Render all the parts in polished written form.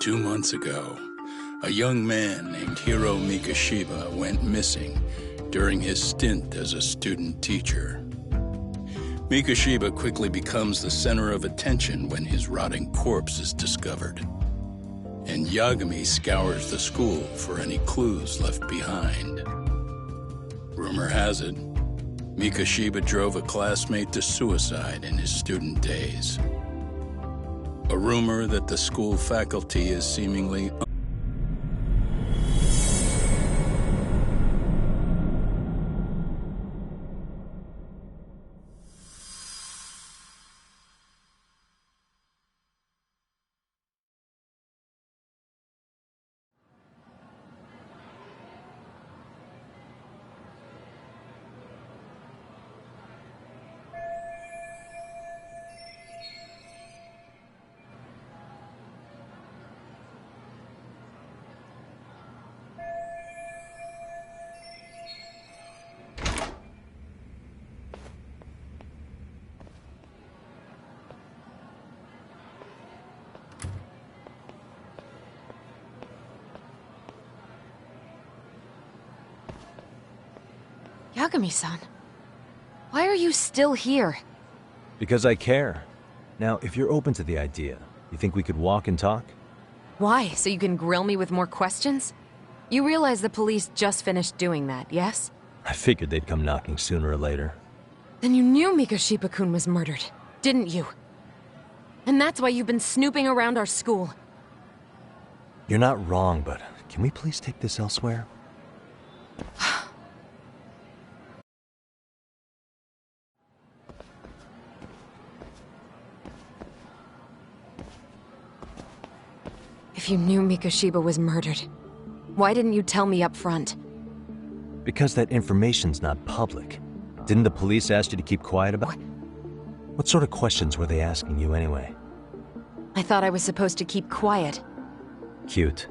2 months ago, a young man named Hiro Mikoshiba went missing during his stint as a student teacher. Mikoshiba quickly becomes the center of attention when his rotting corpse is discovered, and Yagami scours the school for any clues left behind. Rumor has it, Mikoshiba drove a classmate to suicide in his student days. A rumor that the school faculty is seemingly Yagami-san, why are you still here? Because I care. Now, if you're open to the idea, you think we could walk and talk? Why? So you can grill me with more questions? You realize the police just finished doing that, yes? I figured they'd come knocking sooner or later. Then you knew Mikoshiba-kun was murdered, didn't you? And that's why you've been snooping around our school. You're not wrong, but can we please take this elsewhere? If you knew Mikoshiba was murdered, why didn't you tell me up front? Because that information's not public. Didn't the police ask you to keep quiet about it? What sort of questions were they asking you anyway? I thought I was supposed to keep quiet. Cute.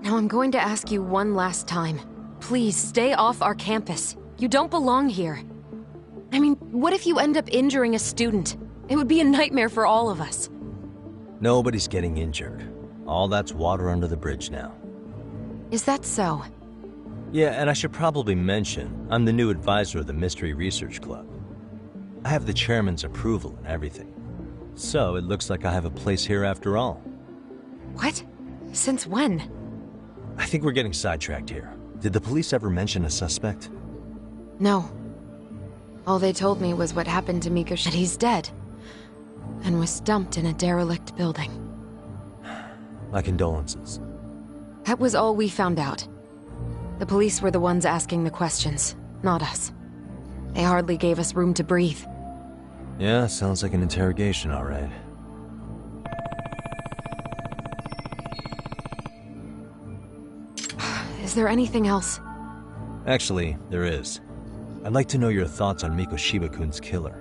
Now I'm going to ask you one last time. Please, stay off our campus. You don't belong here. I mean, what if you end up injuring a student? It would be a nightmare for all of us. Nobody's getting injured. All that's water under the bridge now. Is that so? Yeah, and I should probably mention, I'm the new advisor of the Mystery Research Club. I have the chairman's approval and everything. So it looks like I have a place here after all. What? Since when? I think we're getting sidetracked here. Did the police ever mention a suspect? No. All they told me was what happened to Mikoshiba. That he's dead. And was dumped in a derelict building. My condolences. That was all we found out. The police were the ones asking the questions, not us. They hardly gave us room to breathe. Yeah, sounds like an interrogation, all right. Is there anything else? Actually, there is. I'd like to know your thoughts on Mikoshiba-kun's killer.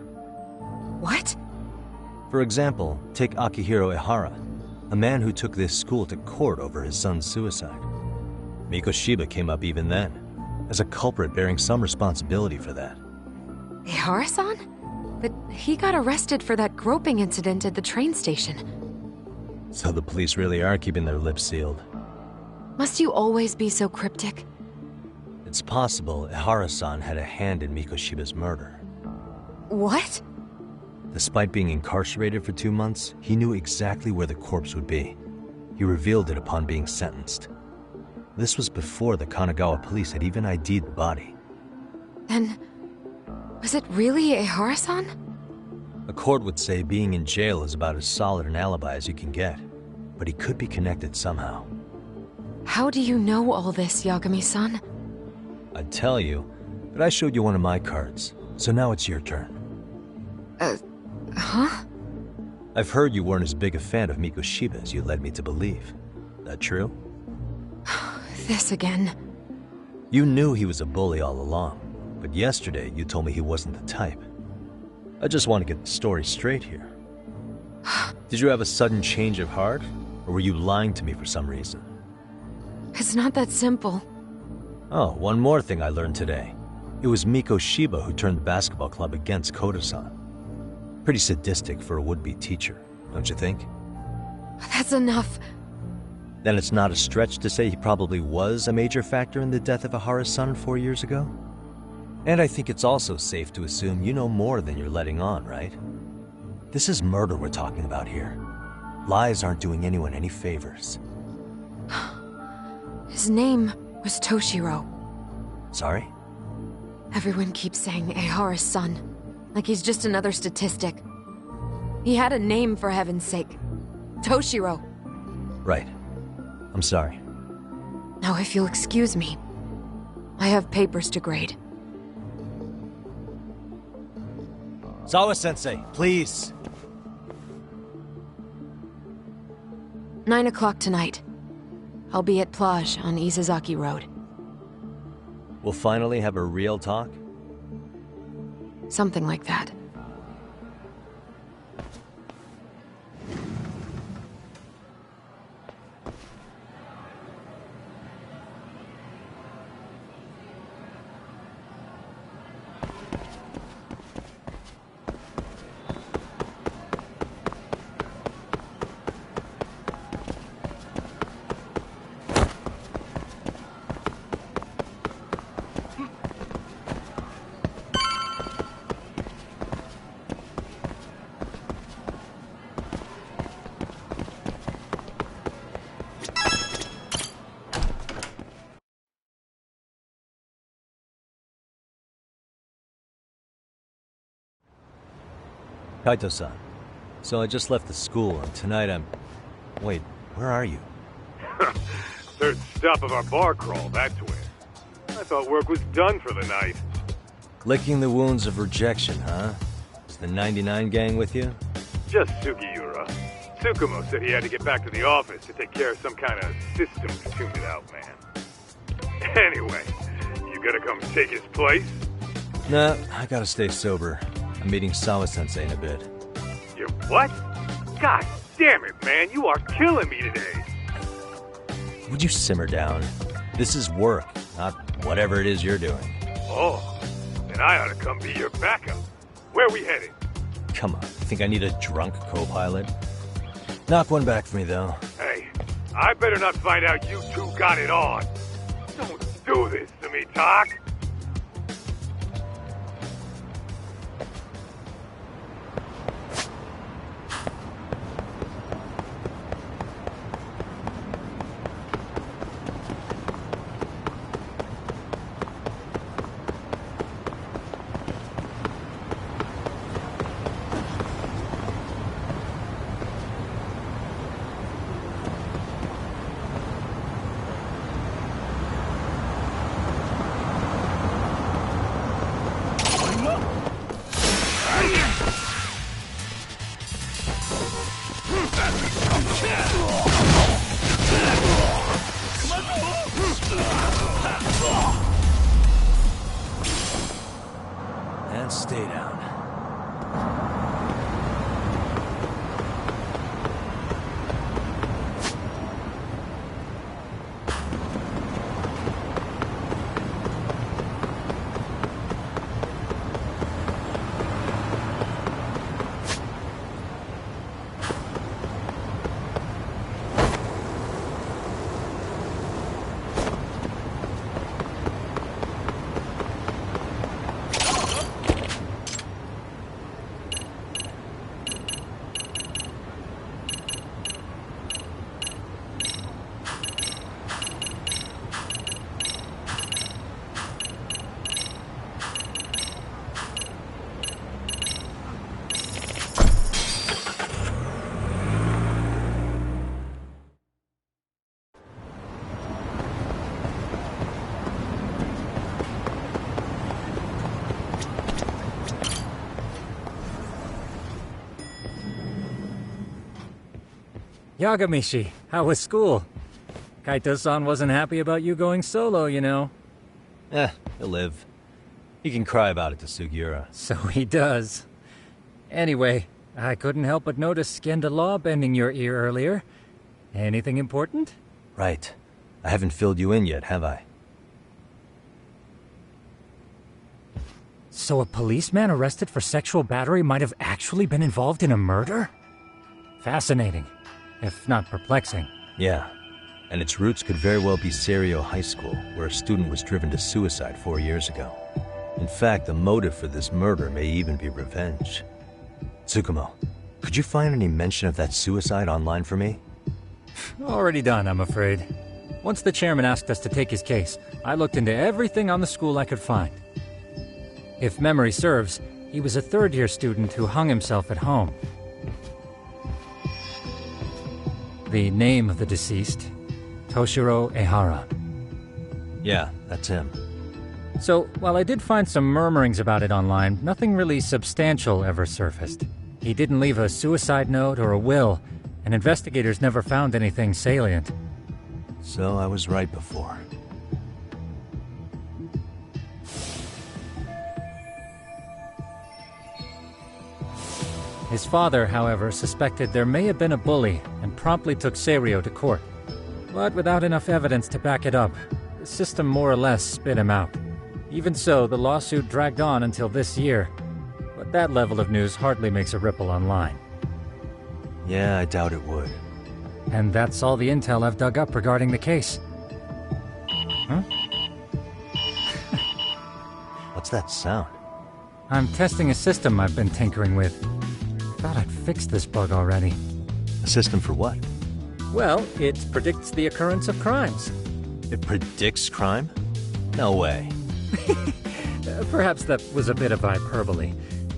What? For example, take Akihiro Ehara, a man who took this school to court over his son's suicide. Mikoshiba came up even then, as a culprit bearing some responsibility for that. Ehara-san? But he got arrested for that groping incident at the train station. So the police really are keeping their lips sealed. Must you always be so cryptic? It's possible Ehara-san had a hand in Mikoshiba's murder. What? Despite being incarcerated for 2 months, he knew exactly where the corpse would be. He revealed it upon being sentenced. This was before the Kanagawa police had even ID'd the body. Then, was it really Ehara-san? A court would say being in jail is about as solid an alibi as you can get, but he could be connected somehow. How do you know all this, Yagami-san? I'd tell you, but I showed you one of my cards, so now it's your turn. Huh? I've heard you weren't as big a fan of Mikoshiba as you led me to believe. That true? This again. You knew he was a bully all along, but yesterday you told me he wasn't the type. I just want to get the story straight here. Did you have a sudden change of heart, or were you lying to me for some reason? It's not that simple. Oh, one more thing I learned today. It was Mikoshiba who turned the basketball club against Koto-san. Pretty sadistic for a would-be teacher, don't you think? That's enough. Then it's not a stretch to say he probably was a major factor in the death of Ahara's son 4 years ago? And I think it's also safe to assume you know more than you're letting on, right? This is murder we're talking about here. Lies aren't doing anyone any favors. His name was Toshiro. Sorry? Everyone keeps saying Ahara's son, like he's just another statistic. He had a name, for heaven's sake. Toshiro. Right. I'm sorry. Now, if you'll excuse me, I have papers to grade. Sawa-sensei, please. 9 o'clock tonight. I'll be at Plage on Isazaki Road. We'll finally have a real talk? Something like that. Kaito-san. So I just left the school, and tonight I'm... Wait, where are you? Third stop of our bar crawl, that's where. I thought work was done for the night. Licking the wounds of rejection, huh? Is the 99 gang with you? Just Sugiura. Tsukumo said he had to get back to the office to take care of some kind of systems tuned out man. Anyway, you gonna come take his place? Nah, I gotta stay sober. I'm meeting Sawa-sensei in a bit. You what? God damn it, man, you are killing me today. Would you simmer down? This is work, not whatever it is you're doing. Oh, then I ought to come be your backup. Where we headed? Come on, you think I need a drunk co-pilot? Knock one back for me, though. Hey, I better not find out you two got it on. Don't do this to me, Tak. And stay down. Yagamishi, how was school? Kaito-san wasn't happy about you going solo, you know. He'll live. He can cry about it to Sugiura. So he does. Anyway, I couldn't help but notice Skenda Law bending your ear earlier. Anything important? Right. I haven't filled you in yet, have I? So a policeman arrested for sexual battery might have actually been involved in a murder? Fascinating, if not perplexing. Yeah. And its roots could very well be Serio High School, where a student was driven to suicide 4 years ago. In fact, the motive for this murder may even be revenge. Tsukumo, could you find any mention of that suicide online for me? Already done, I'm afraid. Once the chairman asked us to take his case, I looked into everything on the school I could find. If memory serves, he was a third-year student who hung himself at home. The name of the deceased, Toshiro Ehara. Yeah, that's him. So, while I did find some murmurings about it online, nothing really substantial ever surfaced. He didn't leave a suicide note or a will, and investigators never found anything salient. So I was right before. His father, however, suspected there may have been a bully and promptly took Serio to court. But without enough evidence to back it up, the system more or less spit him out. Even so, the lawsuit dragged on until this year. But that level of news hardly makes a ripple online. Yeah, I doubt it would. And that's all the intel I've dug up regarding the case. Huh? What's that sound? I'm testing a system I've been tinkering with. Thought I'd fixed this bug already. A system for what? Well, it predicts the occurrence of crimes. It predicts crime? No way. Perhaps that was a bit of hyperbole,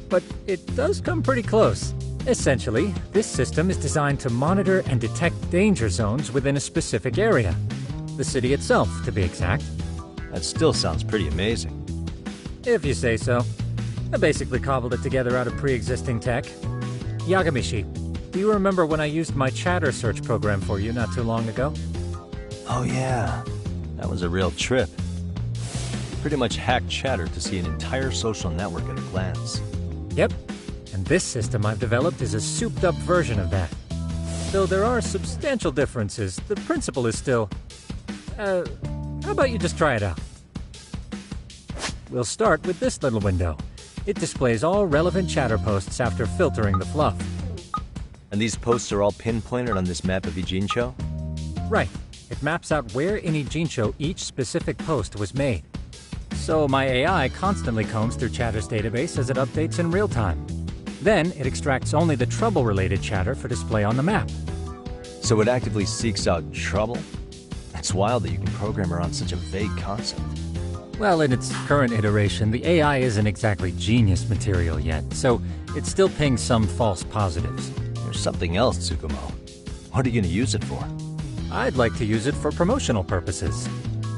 but it does come pretty close. Essentially, this system is designed to monitor and detect danger zones within a specific area. The city itself, to be exact. That still sounds pretty amazing. If you say so. I basically cobbled it together out of pre-existing tech. Yagamishi, do you remember when I used my chatter search program for you not too long ago? Oh yeah, that was a real trip. Pretty much hacked Chatter to see an entire social network at a glance. Yep, and this system I've developed is a souped-up version of that. Though there are substantial differences, the principle is still... how about you just try it out? We'll start with this little window. It displays all relevant chatter posts after filtering the fluff. And these posts are all pinpointed on this map of Ijincho? Right. It maps out where in Ijincho each specific post was made. So my AI constantly combs through Chatter's database as it updates in real time. Then it extracts only the trouble-related chatter for display on the map. So it actively seeks out trouble? It's wild that you can program around such a vague concept. Well, in its current iteration, the AI isn't exactly genius material yet, so it still pings some false positives. There's something else, Tsukumo. What are you going to use it for? I'd like to use it for promotional purposes.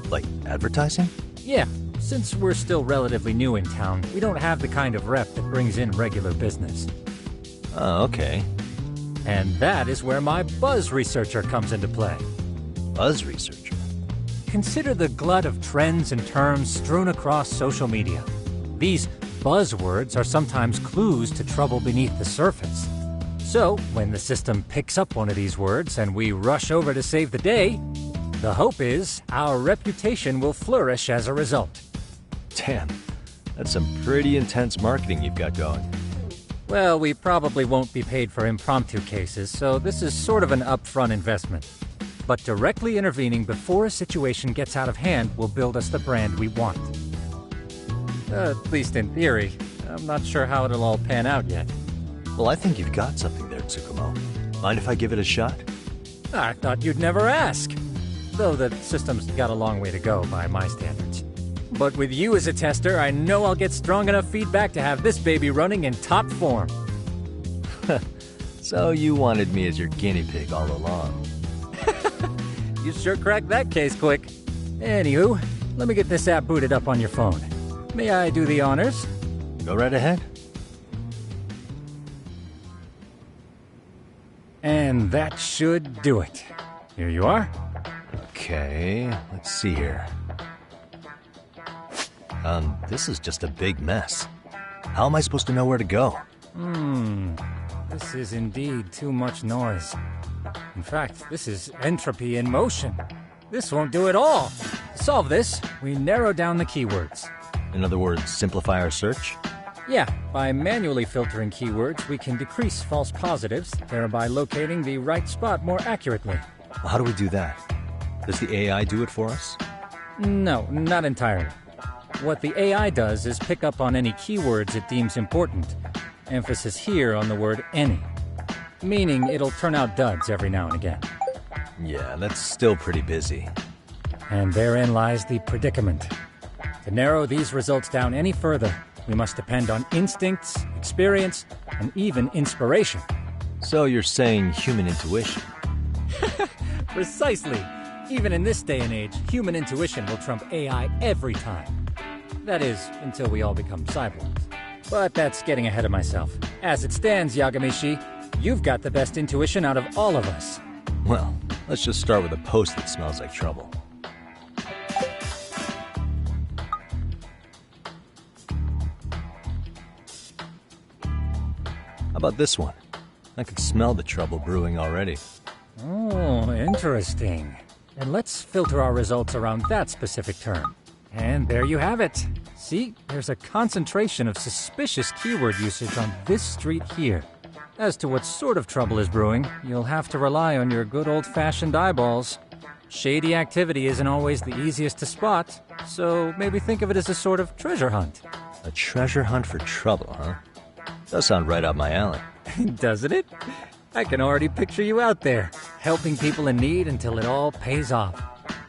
Like advertising? Yeah, since we're still relatively new in town, we don't have the kind of rep that brings in regular business. Oh, okay. And that is where my buzz researcher comes into play. Buzz researcher? Consider the glut of trends and terms strewn across social media. These buzzwords are sometimes clues to trouble beneath the surface. So, when the system picks up one of these words and we rush over to save the day, the hope is our reputation will flourish as a result. Damn, that's some pretty intense marketing you've got going. Well, we probably won't be paid for impromptu cases, so this is sort of an upfront investment. But directly intervening before a situation gets out of hand will build us the brand we want. At least in theory. I'm not sure how it'll all pan out yet. Well, I think you've got something there, Tsukumo. Mind if I give it a shot? I thought you'd never ask. Though the system's got a long way to go by my standards. But with you as a tester, I know I'll get strong enough feedback to have this baby running in top form. So you wanted me as your guinea pig all along. You sure cracked that case quick. Anywho, let me get this app booted up on your phone. May I do the honors? Go right ahead. And that should do it. Here you are. Okay, let's see here. This is just a big mess. How am I supposed to know where to go? This is indeed too much noise. In fact, this is entropy in motion. This won't do it all. To solve this, we narrow down the keywords. In other words, simplify our search? Yeah, by manually filtering keywords, we can decrease false positives, thereby locating the right spot more accurately. How do we do that? Does the AI do it for us? No, not entirely. What the AI does is pick up on any keywords it deems important. Emphasis here on the word any. Meaning it'll turn out duds every now and again. Yeah, that's still pretty busy. And therein lies the predicament. To narrow these results down any further, we must depend on instincts, experience, and even inspiration. So you're saying human intuition? Precisely. Even in this day and age, human intuition will trump AI every time. That is, until we all become cyborgs. But that's getting ahead of myself. As it stands, Yagamishi, you've got the best intuition out of all of us. Well, let's just start with a post that smells like trouble. How about this one? I can smell the trouble brewing already. Oh, interesting. And let's filter our results around that specific term. And there you have it. See, there's a concentration of suspicious keyword usage on this street here. As to what sort of trouble is brewing, you'll have to rely on your good old-fashioned eyeballs. Shady activity isn't always the easiest to spot, so maybe think of it as a sort of treasure hunt. A treasure hunt for trouble, huh? Does sound right up my alley. Doesn't it? I can already picture you out there, helping people in need until it all pays off.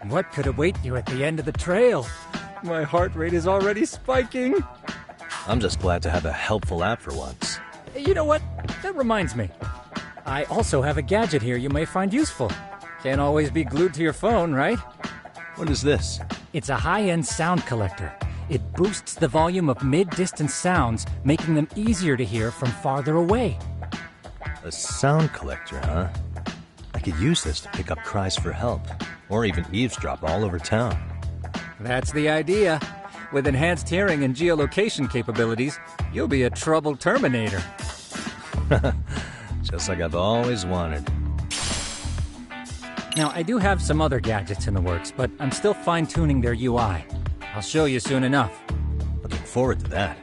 What could await you at the end of the trail? My heart rate is already spiking. I'm just glad to have a helpful app for once. You know what? That reminds me. I also have a gadget here you may find useful. Can't always be glued to your phone, right? What is this? It's a high-end sound collector. It boosts the volume of mid-distance sounds, making them easier to hear from farther away. A sound collector, huh? I could use this to pick up cries for help, or even eavesdrop all over town. That's the idea. With enhanced hearing and geolocation capabilities, you'll be a trouble terminator. Just like I've always wanted. Now, I do have some other gadgets in the works, but I'm still fine-tuning their UI. I'll show you soon enough. Looking forward to that.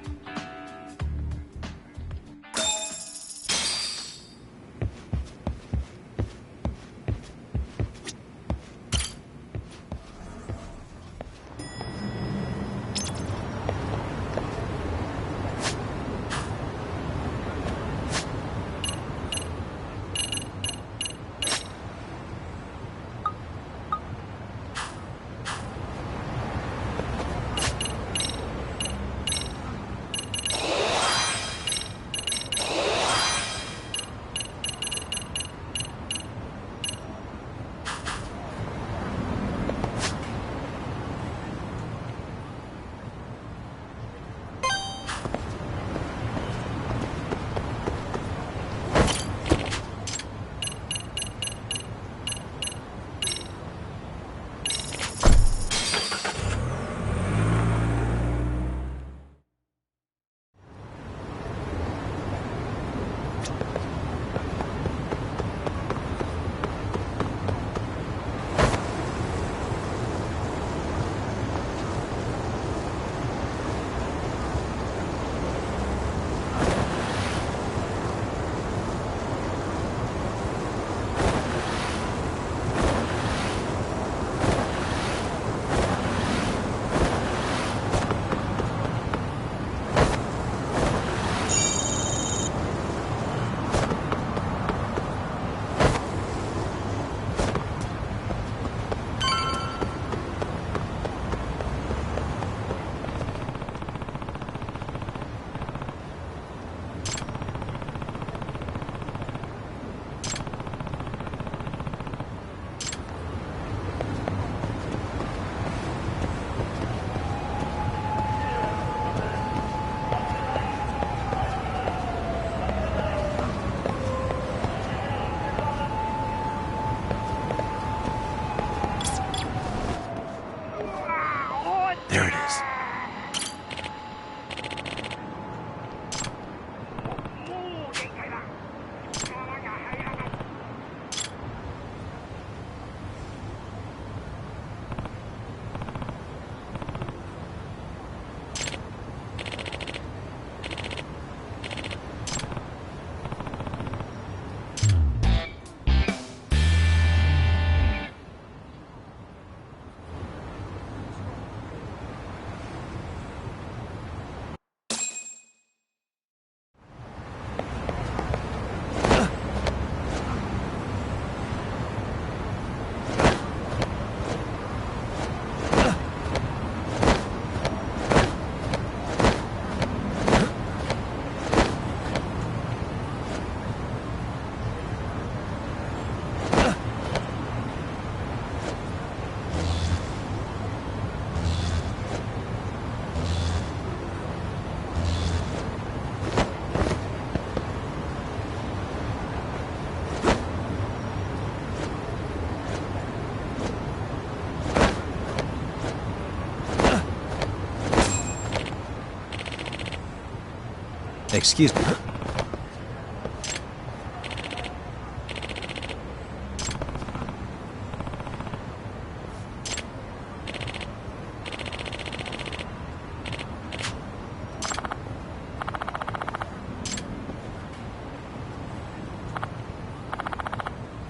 Excuse me.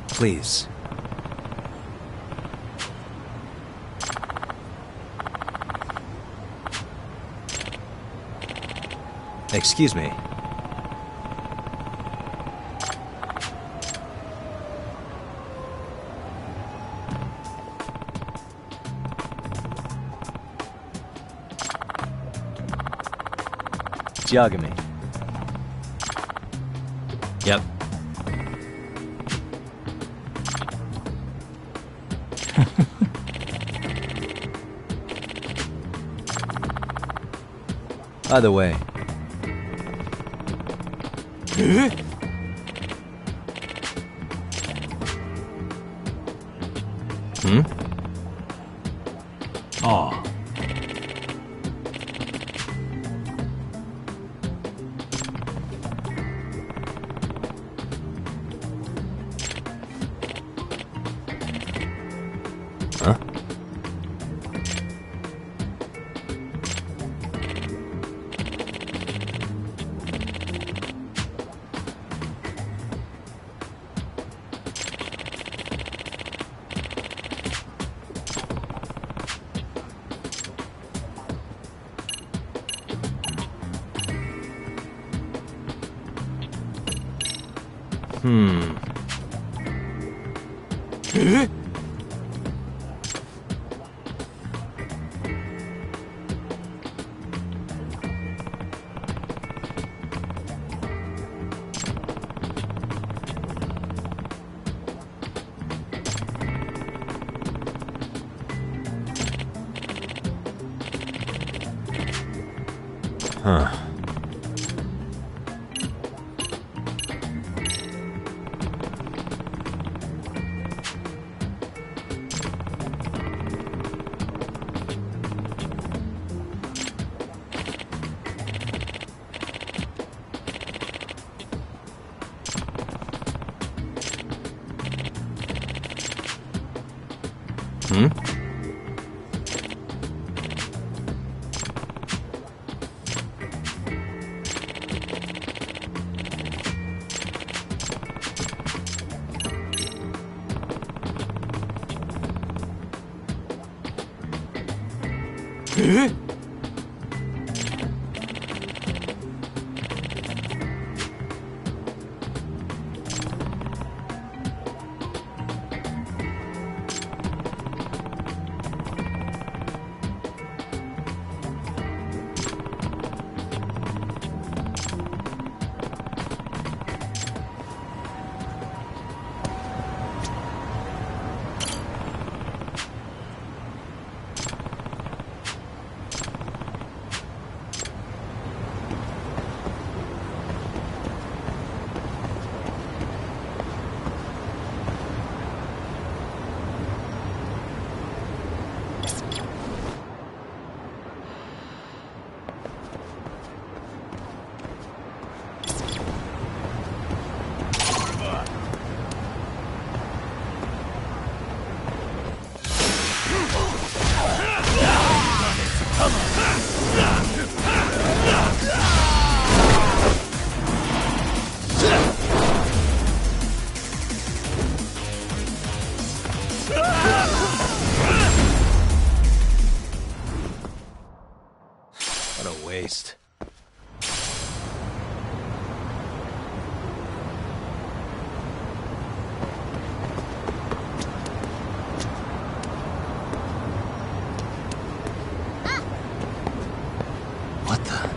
Please. Excuse me. Yagami. Yep. Either way. Hmm? Oh. Huh? Hmm. Huh. Hmm? What a waste. What the?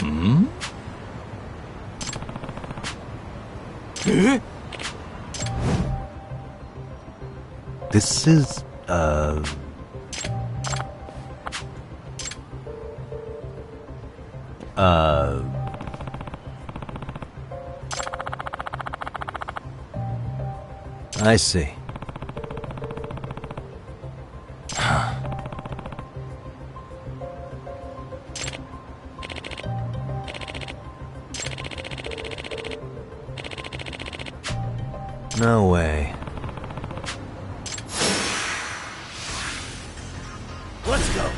Hmm? This is, I see. No way. Let's go.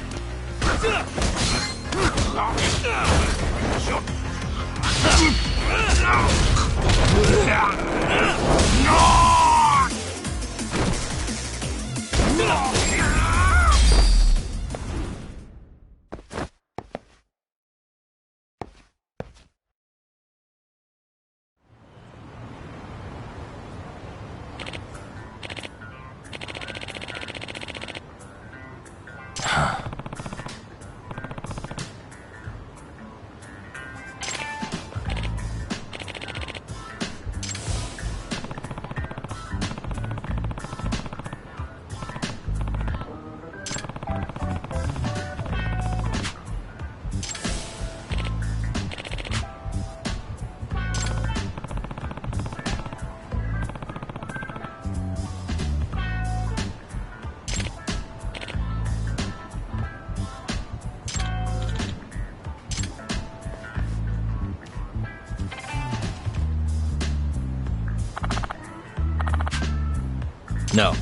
No.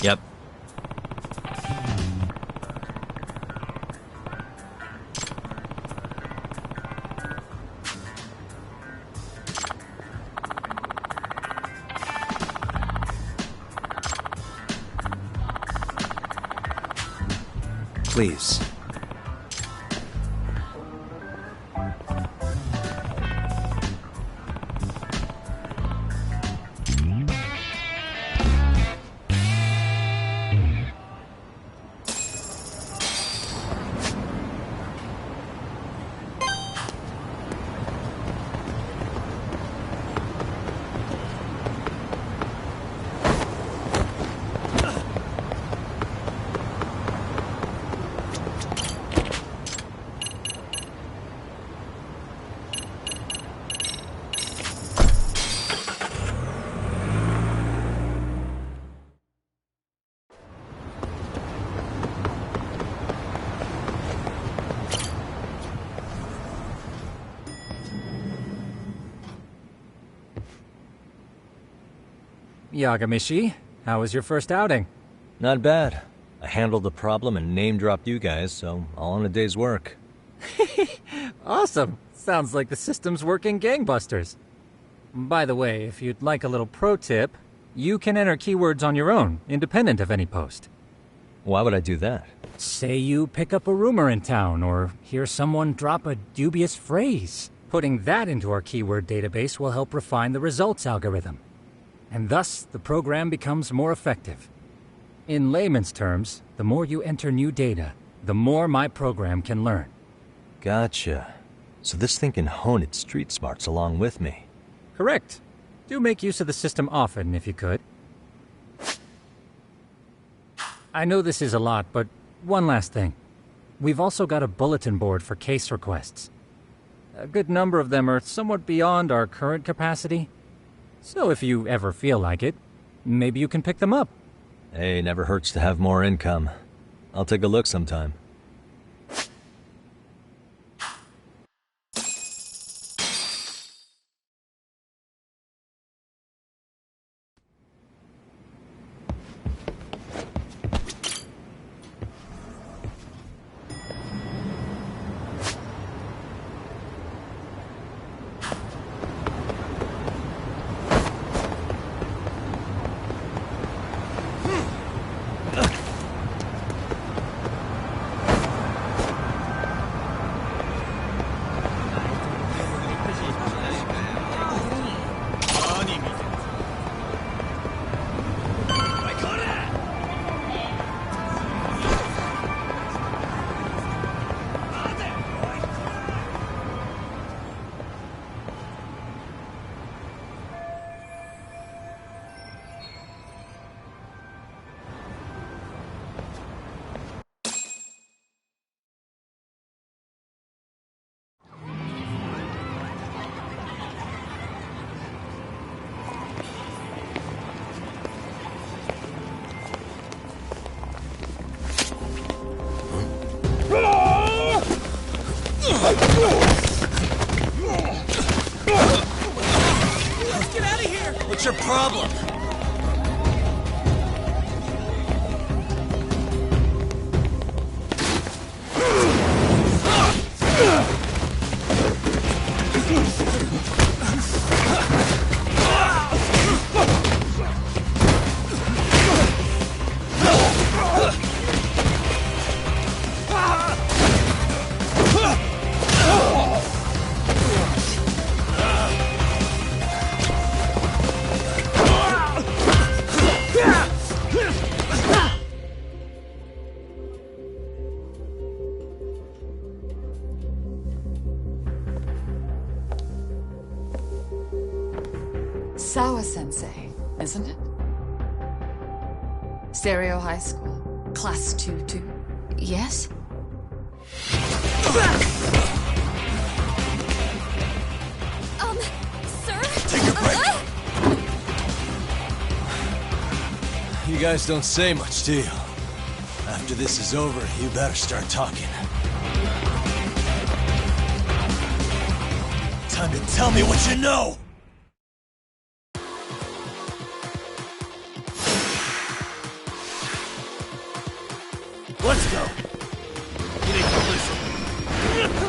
Yep. Please. Yagamishi, how was your first outing? Not bad. I handled the problem and name-dropped you guys, so all in a day's work. Awesome. Sounds like the system's working gangbusters. By the way, if you'd like a little pro tip, you can enter keywords on your own, independent of any post. Why would I do that? Say you pick up a rumor in town, or hear someone drop a dubious phrase. Putting that into our keyword database will help refine the results algorithm. And thus, the program becomes more effective. In layman's terms, the more you enter new data, the more my program can learn. Gotcha. So this thing can hone its street smarts along with me. Correct. Do make use of the system often, if you could. I know this is a lot, but one last thing. We've also got a bulletin board for case requests. A good number of them are somewhat beyond our current capacity. So if you ever feel like it, maybe you can pick them up. Hey, never hurts to have more income. I'll take a look sometime. What's your problem? Sawa-sensei, isn't it? Stereo High School, Class 2-2. Yes? Sir? Take a break. You guys don't say much, do you? After this is over, you better start talking. Time to tell me what you know! Let's go! You need to listen.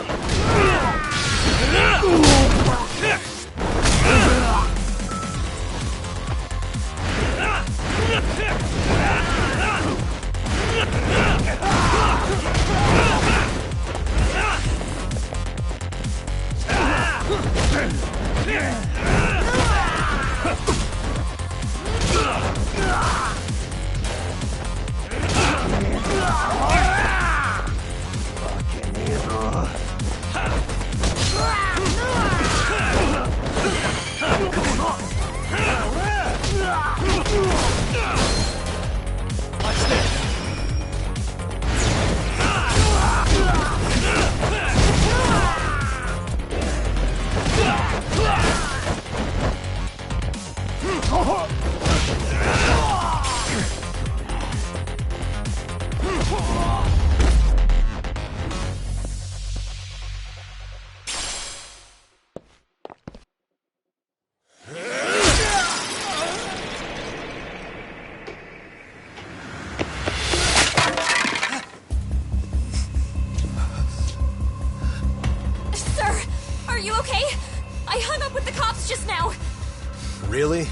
Really?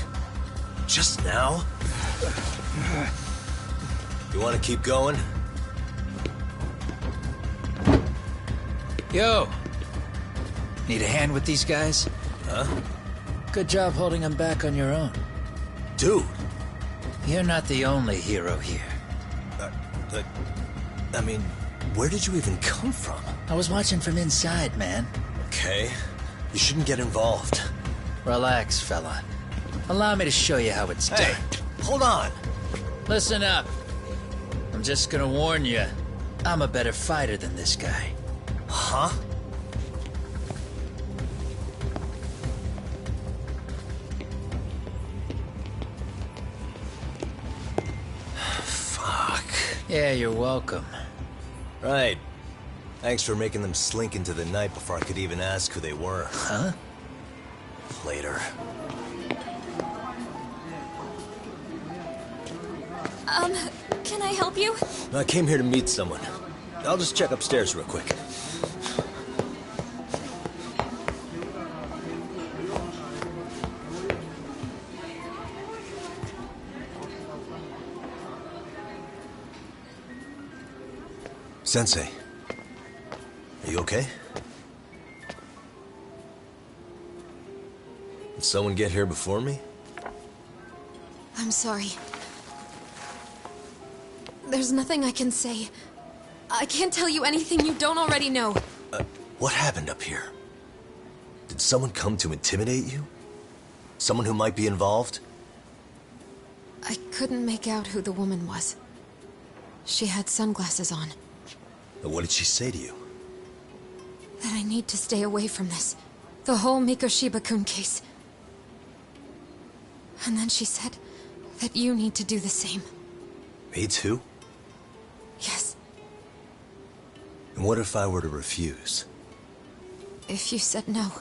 Just now? You want to keep going? Yo! Need a hand with these guys? Huh? Good job holding them back on your own. Dude! You're not the only hero here. I mean, where did you even come from? I was watching from inside, man. Okay. You shouldn't get involved. Relax, fella. Allow me to show you how it's Hey, done. hold on! Listen up. I'm just gonna warn you. I'm a better fighter than this guy. Huh? Fuck. Yeah, you're welcome. Right. Thanks for making them slink into the night before I could even ask who they were. Huh? Later. Can I help you? I came here to meet someone. I'll just check upstairs real quick. Sensei, are you okay? Did someone get here before me? I'm sorry. There's nothing I can say. I can't tell you anything you don't already know. What happened up here? Did someone come to intimidate you? Someone who might be involved? I couldn't make out who the woman was. She had sunglasses on. What did she say to you? That I need to stay away from this. The whole Mikoshiba-kun case. And then she said that you need to do the same. Me too? Yes. And what if I were to refuse? If you said no.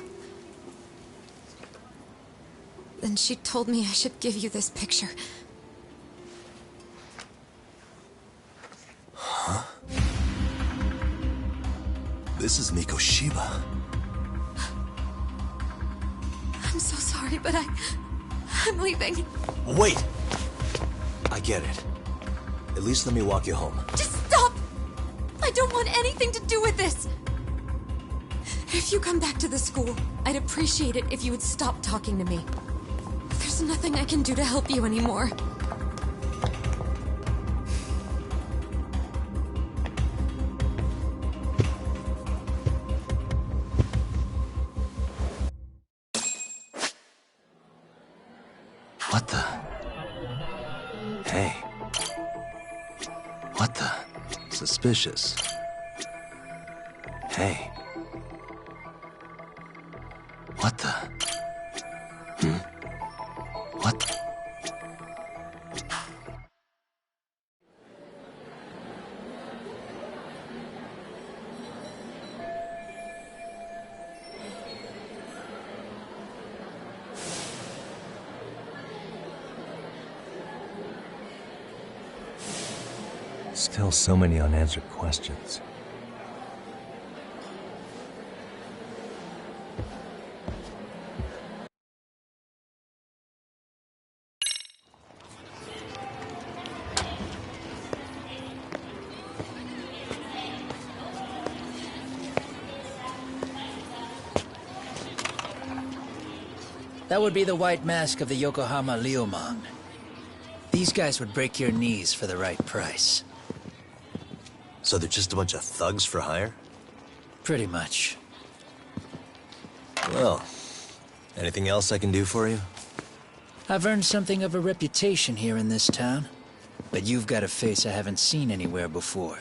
and she told me I should give you this picture. Huh? This is Mikoshiba. I'm so sorry, but I'm leaving. Wait! I get it. At least let me walk you home. Just stop! I don't want anything to do with this! If you come back to the school, I'd appreciate it if you would stop talking to me. There's nothing I can do to help you anymore. What the? Hey. What the? Suspicious. Hey. What the? What the? Still so many unanswered questions. That would be the white mask of the Yokohama Liumang. These guys would break your knees for the right price. So they're just a bunch of thugs for hire? Pretty much. Well, anything else I can do for you? I've earned something of a reputation here in this town. But you've got a face I haven't seen anywhere before.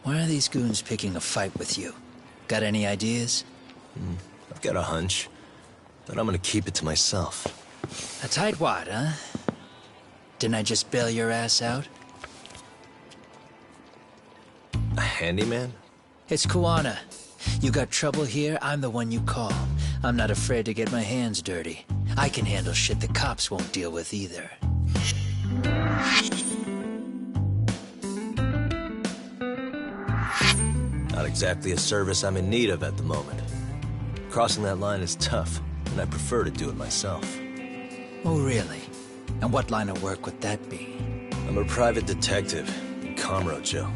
Why are these goons picking a fight with you? Got any ideas? I've got a hunch, but I'm gonna keep it to myself. A tightwad, huh? Didn't I just bail your ass out? A handyman? It's Kuwana. You got trouble here, I'm the one you call. I'm not afraid to get my hands dirty. I can handle shit the cops won't deal with either. Not exactly a service I'm in need of at the moment. Crossing that line is tough, and I prefer to do it myself. Oh, really? And what line of work would that be? I'm a private detective in Kamurocho.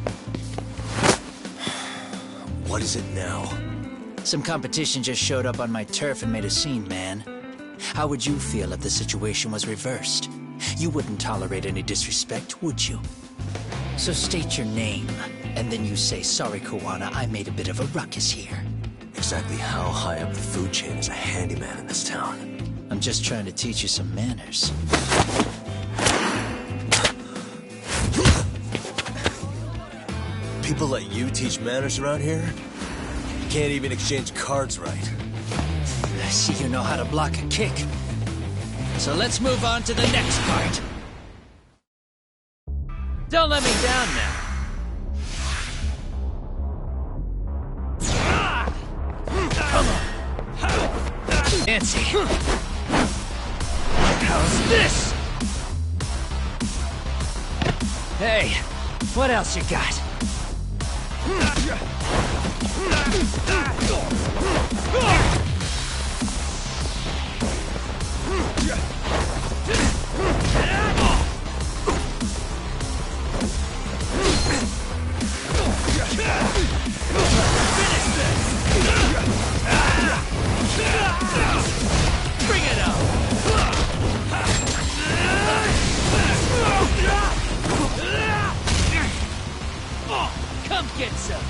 What is it now? Some competition just showed up on my turf and made a scene, man. How would you feel if the situation was reversed? You wouldn't tolerate any disrespect, would you? So state your name, and then you say, "Sorry, Kuwana, I made a bit of a ruckus here." Exactly how high up the food chain is a handyman in this town? I'm just trying to teach you some manners. People let you teach manners around here? You can't even exchange cards right. I see you know how to block a kick. So let's move on to the next part. Don't let me down now. Come on. Nancy. How's this? Hey, what else you got? Bring it up! Come get some!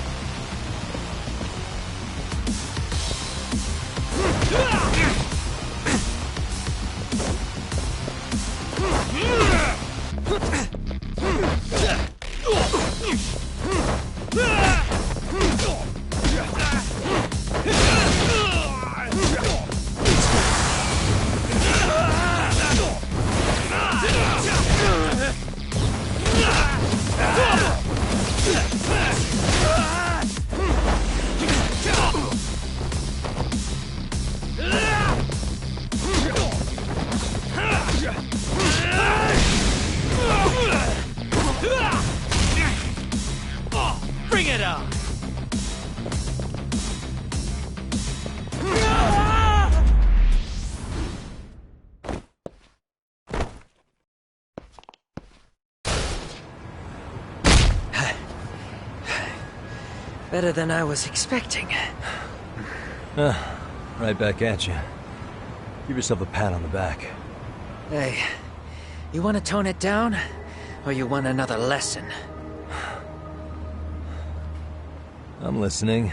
Better than I was expecting. Right back at you. Give yourself a pat on the back. Hey, you want to tone it down? Or you want another lesson? I'm listening.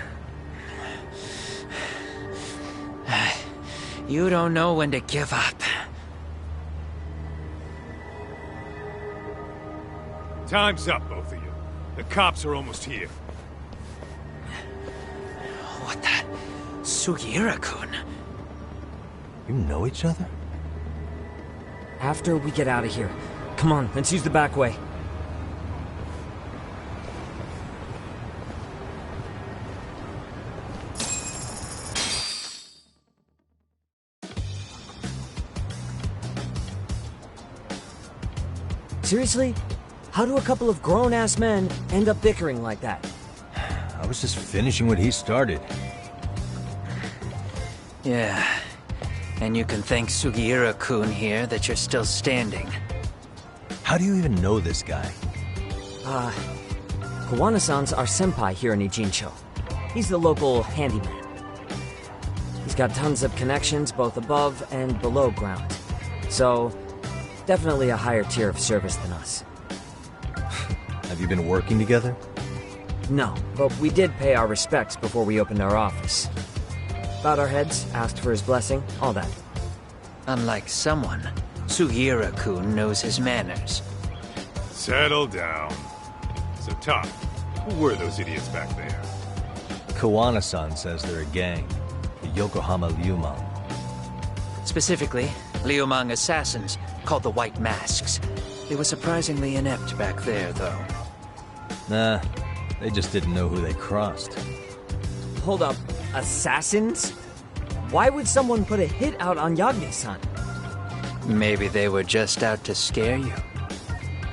You don't know when to give up. Time's up, both of you. The cops are almost here. What the... Sugiura-kun? You know each other? After we get out of here. Come on, let's use the back way. Seriously? How do a couple of grown-ass men end up bickering like that? I was just finishing what he started. Yeah. And you can thank Sugiura-kun here that you're still standing. How do you even know this guy? Kawana-san's our senpai here in Ijincho. He's the local handyman. He's got tons of connections both above and below ground. So, definitely a higher tier of service than us. Have you been working together? No, but we did pay our respects before we opened our office. Bowed our heads, asked for his blessing, all that. Unlike someone, Sugiura-kun knows his manners. Settle down. So, Top, who were those idiots back there? Kawana-san says they're a gang. The Yokohama Liumang. Specifically, Liumang assassins, called the White Masks. They were surprisingly inept back there, though. Nah, they just didn't know who they crossed. Hold up, assassins? Why would someone put a hit out on Yagne-san? Maybe they were just out to scare you.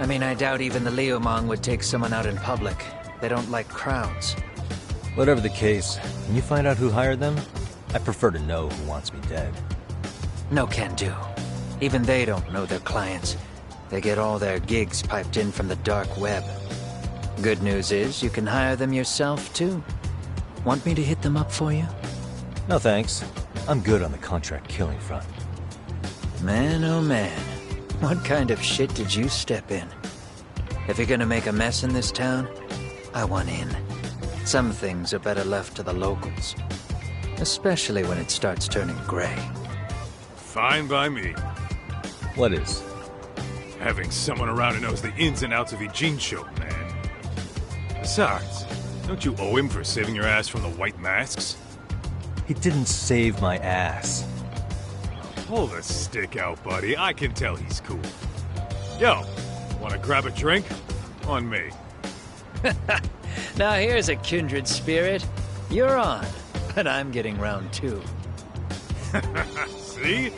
I mean, I doubt even the Liumang would take someone out in public. They don't like crowds. Whatever the case, can you find out who hired them? I prefer to know who wants me dead. No can do. Even they don't know their clients. They get all their gigs piped in from the dark web. Good news is, you can hire them yourself, too. Want me to hit them up for you? No thanks. I'm good on the contract killing front. Man, oh man. What kind of shit did you step in? If you're gonna make a mess in this town, I want in. Some things are better left to the locals. Especially when it starts turning gray. Fine by me. What is? Having someone around who knows the ins and outs of Ijincho, man. Besides, don't you owe him for saving your ass from the White Masks? He didn't save my ass. Pull the stick out, buddy. I can tell he's cool. Yo, wanna grab a drink? On me. Now here's a kindred spirit. You're on, but I'm getting round two. See?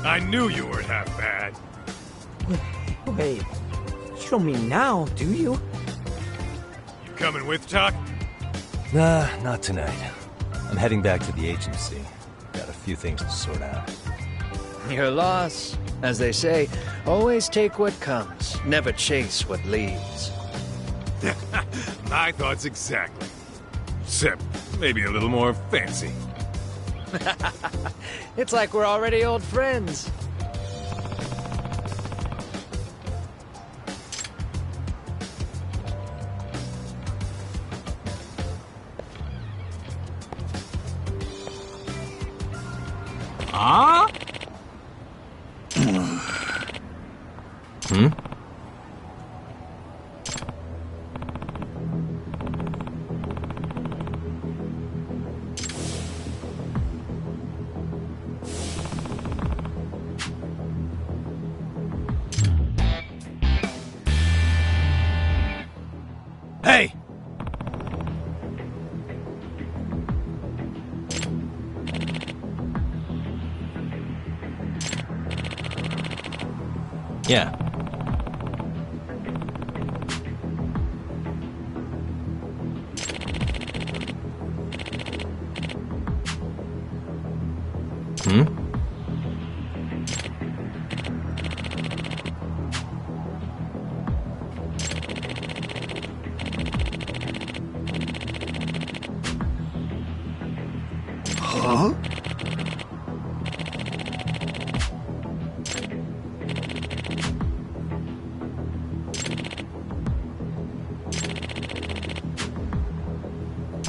I knew you weren't half bad. Wait, you don't mean now, do you? You coming with, Tuck? Nah, not tonight. I'm heading back to the agency. Got a few things to sort out. Your loss. As they say, always take what comes, never chase what leaves. My thoughts exactly. Except maybe a little more fancy. It's like we're already old friends. Huh? Hey! Yeah.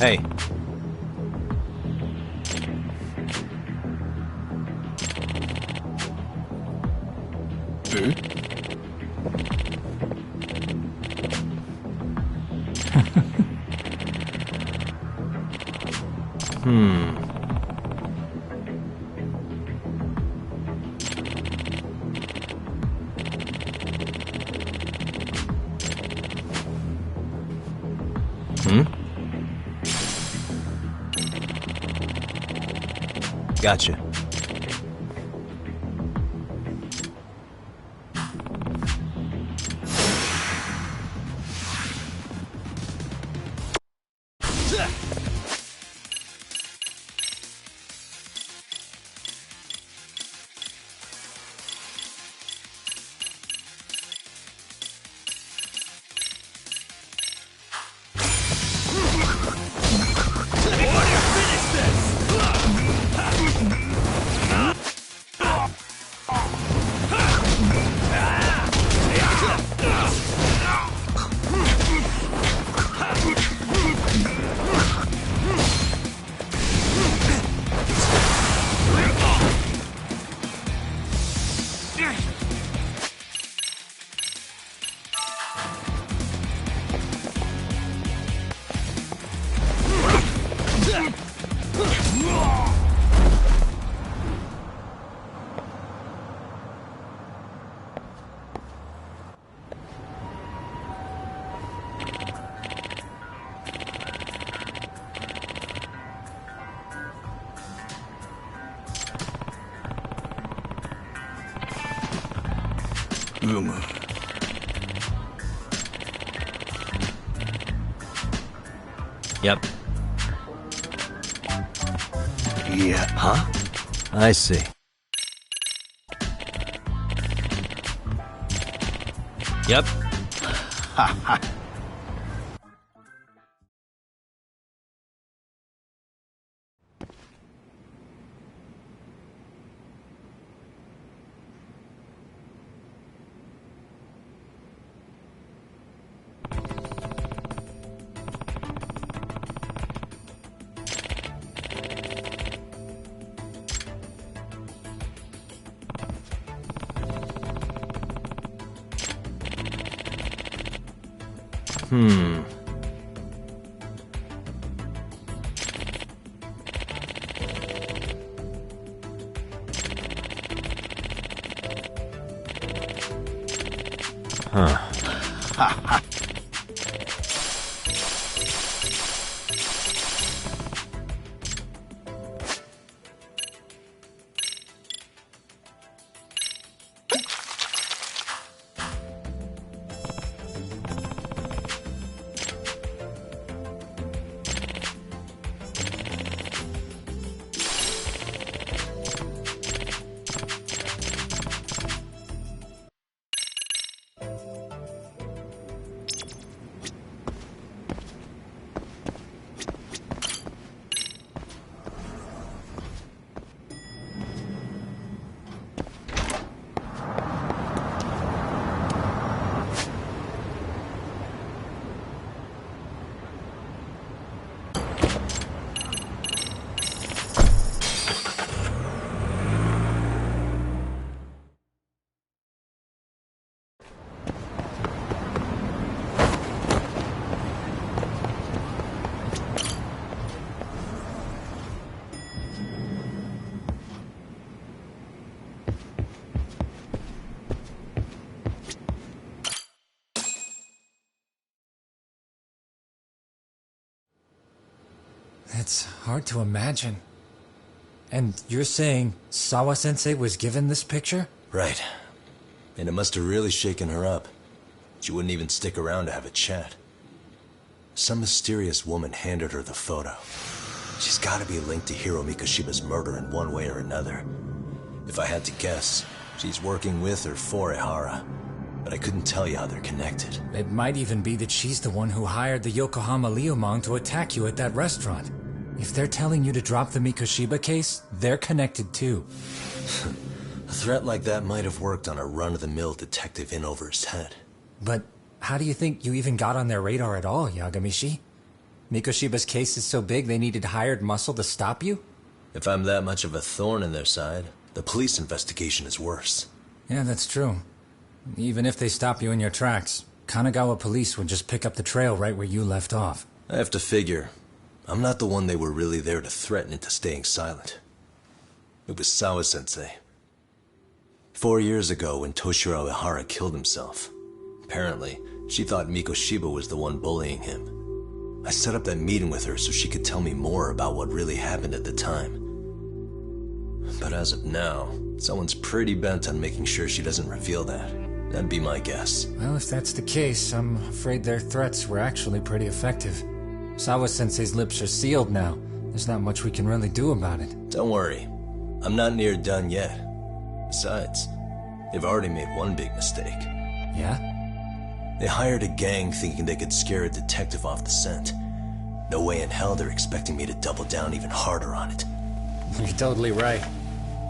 Hey. Gotcha. Yep. Yeah. Huh? I see. Yep. Ha ha. It's hard to imagine. And you're saying Sawa-sensei was given this picture? Right. And it must have really shaken her up. She wouldn't even stick around to have a chat. Some mysterious woman handed her the photo. She's gotta be linked to Hiro Mikoshiba's murder in one way or another. If I had to guess, she's working with or for Ehara. But I couldn't tell you how they're connected. It might even be that she's the one who hired the Yokohama Liumang to attack you at that restaurant. If they're telling you to drop the Mikoshiba case, they're connected too. A threat like that might have worked on a run-of-the-mill detective in over his head. But how do you think you even got on their radar at all, Yagamishi? Mikoshiba's case is so big they needed hired muscle to stop you? If I'm that much of a thorn in their side, the police investigation is worse. Yeah, that's true. Even if they stop you in your tracks, Kanagawa police would just pick up the trail right where you left off. I have to figure, I'm not the one they were really there to threaten into staying silent. It was Sawa-sensei. 4 years ago when Toshiro Ihara killed himself, apparently, she thought Mikoshiba was the one bullying him. I set up that meeting with her so she could tell me more about what really happened at the time. But as of now, someone's pretty bent on making sure she doesn't reveal that. That'd be my guess. Well, if that's the case, I'm afraid their threats were actually pretty effective. Sawa-sensei's lips are sealed now. There's not much we can really do about it. Don't worry. I'm not near done yet. Besides, they've already made one big mistake. Yeah? They hired a gang thinking they could scare a detective off the scent. No way in hell they're expecting me to double down even harder on it. You're totally right.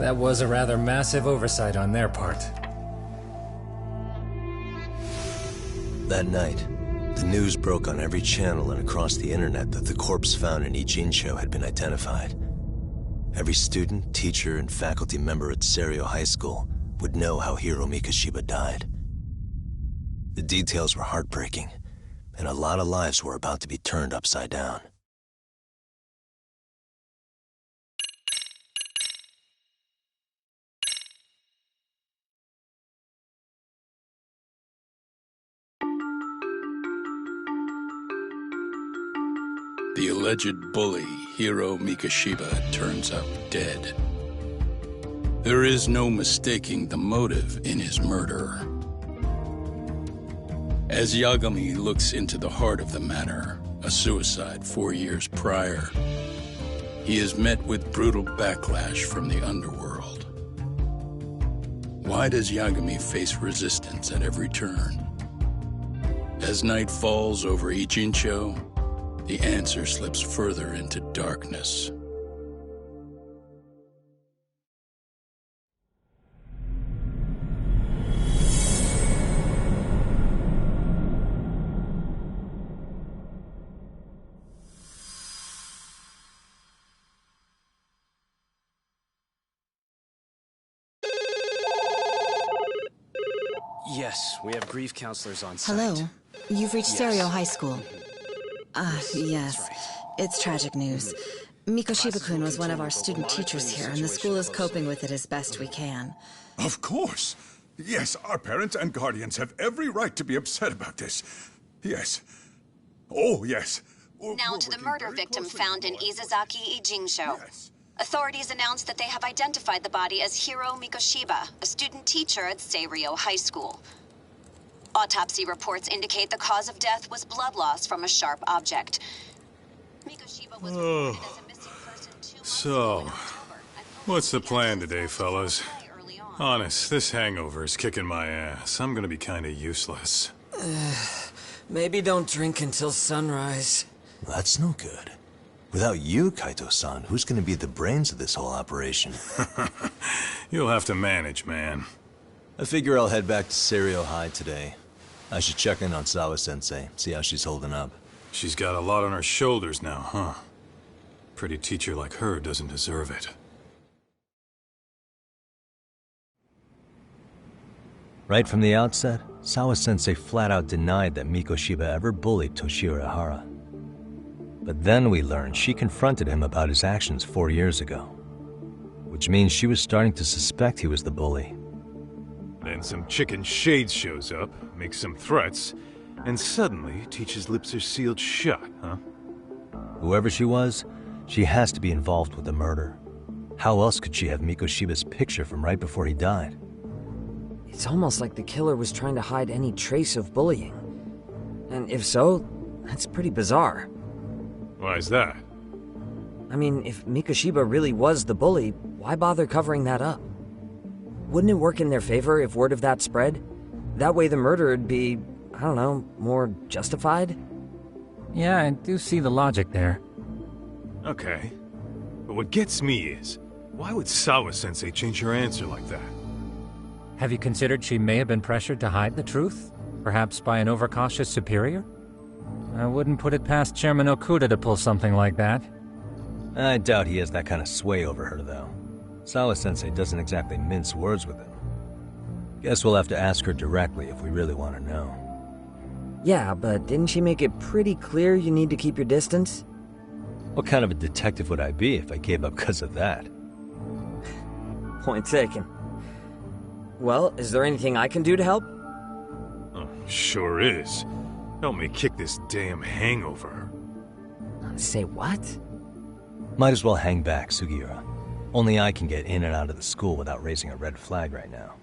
That was a rather massive oversight on their part. That night, the news broke on every channel and across the internet that the corpse found in Ijincho had been identified. Every student, teacher, and faculty member at Seiryo High School would know how Hiro Mikoshiba died. The details were heartbreaking, and a lot of lives were about to be turned upside down. The alleged bully, Hiro Mikoshiba, turns up dead. There is no mistaking the motive in his murder. As Yagami looks into the heart of the matter, a suicide 4 years prior, he is met with brutal backlash from the underworld. Why does Yagami face resistance at every turn? As night falls over Ijincho, the answer slips further into darkness. Yes, we have grief counselors on site. Hello. You've reached Yes. Seiryo High School. Yes. That's right. It's tragic news. Mikoshiba-kun was one of our student teachers here, and the school is coping with it as best we can. Of course. Yes, our parents and guardians have every right to be upset about this. Yes. Oh, yes. Now to the murder victim found in Izazaki Ijincho. Authorities announced that they have identified the body as Hiro Mikoshiba, a student teacher at Seiryo High School. Autopsy reports indicate the cause of death was blood loss from a sharp object. Mikoshiba was reported as a missing person 2 months ago in October. What's the plan today, fellas? Honest, this hangover is kicking my ass. I'm gonna be kinda useless. Maybe don't drink until sunrise. That's no good. Without you, Kaito-san, who's gonna be the brains of this whole operation? You'll have to manage, man. I figure I'll head back to Seiryo High today. I should check in on Sawa-sensei, see how she's holding up. She's got a lot on her shoulders now, huh? Pretty teacher like her doesn't deserve it. Right from the outset, Sawa-sensei flat out denied that Mikoshiba ever bullied Toshiro Ihara. But then we learned she confronted him about his actions 4 years ago. Which means she was starting to suspect he was the bully. Then some chicken shades shows up, makes some threats, and suddenly teacher's lips are sealed shut, huh? Whoever she was, she has to be involved with the murder. How else could she have Mikoshiba's picture from right before he died? It's almost like the killer was trying to hide any trace of bullying. And if so, that's pretty bizarre. Why is that? I mean, if Mikoshiba really was the bully, why bother covering that up? Wouldn't it work in their favor if word of that spread? That way the murder would be, I don't know, more justified? Yeah, I do see the logic there. Okay. But what gets me is, why would Sawa-sensei change her answer like that? Have you considered she may have been pressured to hide the truth? Perhaps by an overcautious superior? I wouldn't put it past Chairman Okuda to pull something like that. I doubt he has that kind of sway over her, though. Sawa-sensei doesn't exactly mince words with him. Guess we'll have to ask her directly if we really want to know. Yeah, but didn't she make it pretty clear you need to keep your distance? What kind of a detective would I be if I gave up because of that? Point taken. Well, is there anything I can do to help? Sure is. Help me kick this damn hangover. Say what? Might as well hang back, Sugiura. Only I can get in and out of the school without raising a red flag right now.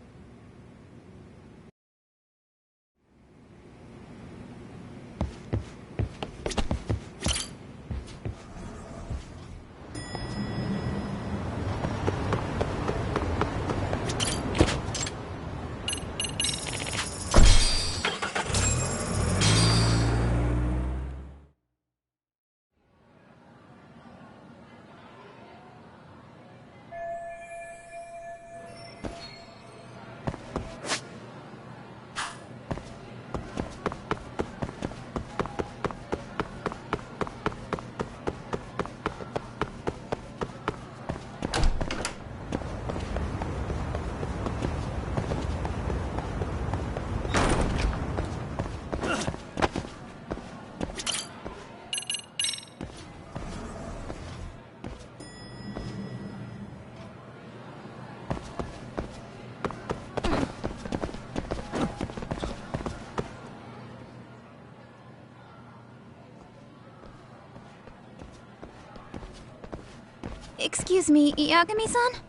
Excuse me, Yagami-san?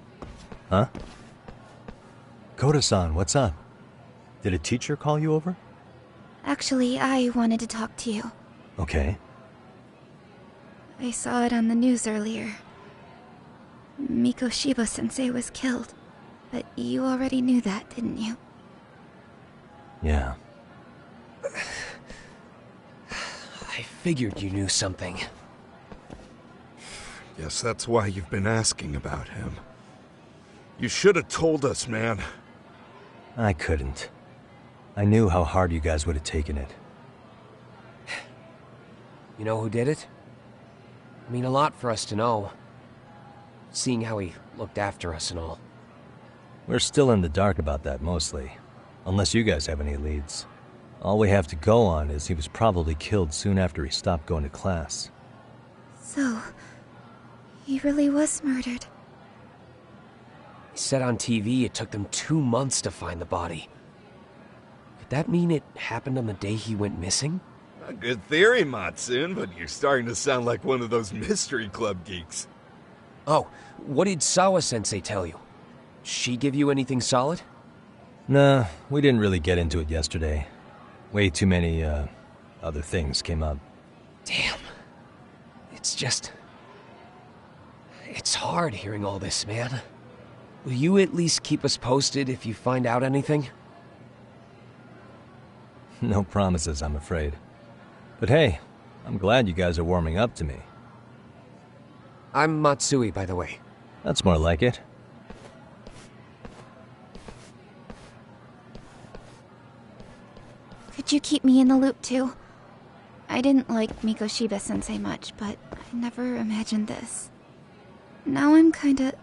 Huh? Koda-san, what's up? Did a teacher call you over? Actually, I wanted to talk to you. Okay. I saw it on the news earlier. Mikoshiba-sensei was killed. But you already knew that, didn't you? Yeah. I figured you knew something. Yes, that's why you've been asking about him. You should have told us, man. I couldn't. I knew how hard you guys would have taken it. You know who did it? I mean a lot for us to know. Seeing how he looked after us and all. We're still in the dark about that, mostly. Unless you guys have any leads. All we have to go on is he was probably killed soon after he stopped going to class. So, he really was murdered. He said on TV it took them 2 months to find the body. Could that mean it happened on the day he went missing? A good theory, Matsune, but you're starting to sound like one of those mystery club geeks. Oh, what did Sawa-sensei tell you? She give you anything solid? Nah, we didn't really get into it yesterday. Way too many, other things came up. Damn. It's just... It's hard hearing all this, man. Will you at least keep us posted if you find out anything? No promises, I'm afraid. But hey, I'm glad you guys are warming up to me. I'm Matsui, by the way. That's more like it. Could you keep me in the loop too? I didn't like Mikoshiba-sensei much, but I never imagined this. Now I'm kinda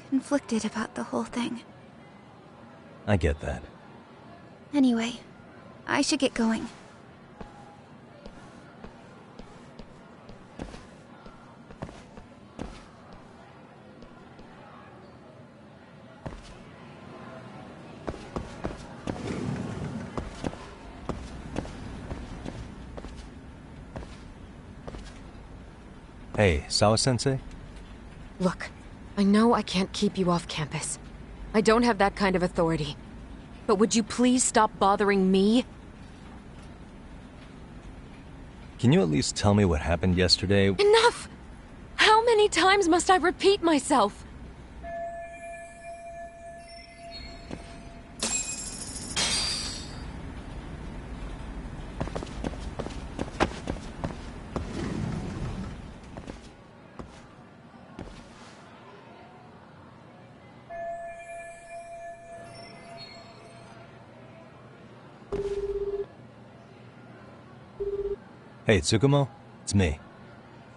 conflicted about the whole thing. I get that. Anyway, I should get going. Hey, Sawa-sensei? Look, I know I can't keep you off campus. I don't have that kind of authority. But would you please stop bothering me? Can you at least tell me what happened yesterday? Enough! How many times must I repeat myself? Hey, Tsukumo, it's me.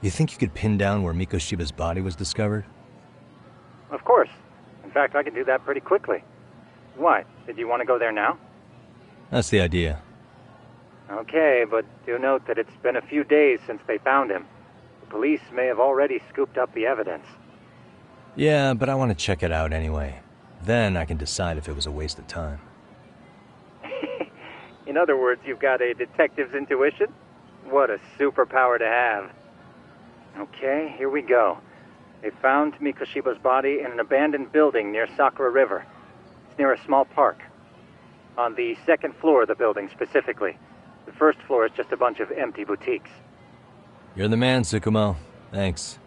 You think you could pin down where Mikoshiba's body was discovered? Of course. In fact, I can do that pretty quickly. What? Did you want to go there now? That's the idea. Okay, but do note that it's been a few days since they found him. The police may have already scooped up the evidence. Yeah, but I want to check it out anyway. Then I can decide if it was a waste of time. In other words, you've got a detective's intuition? What a superpower to have. Okay, here we go. They found Mikoshiba's body in an abandoned building near Sakura River. It's near a small park. On the second floor of the building, specifically. The first floor is just a bunch of empty boutiques. You're the man, Tsukumo. Thanks.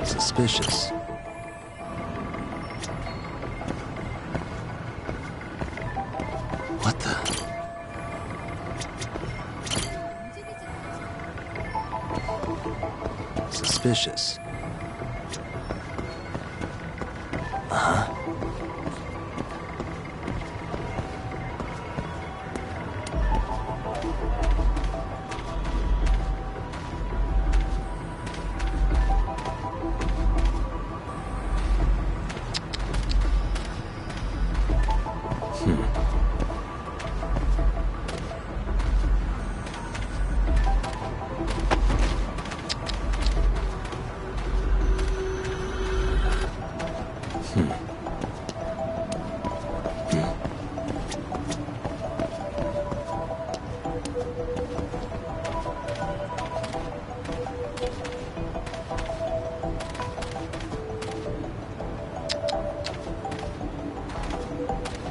Suspicious. What the? Suspicious. Uh-huh.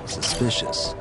Suspicious.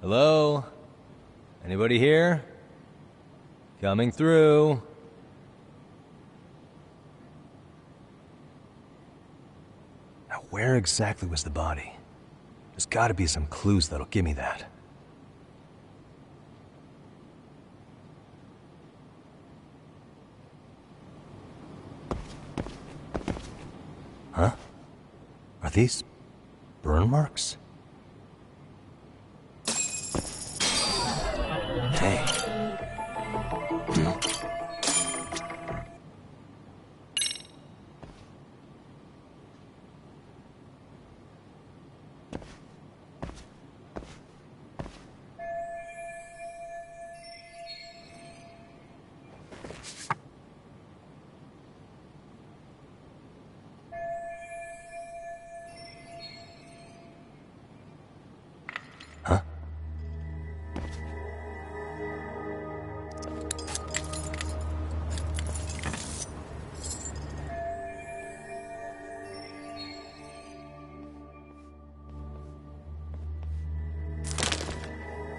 Hello? Anybody here? Coming through. Now, where exactly was the body? There's gotta be some clues that'll give me that. Huh? Are these burn marks? Hey.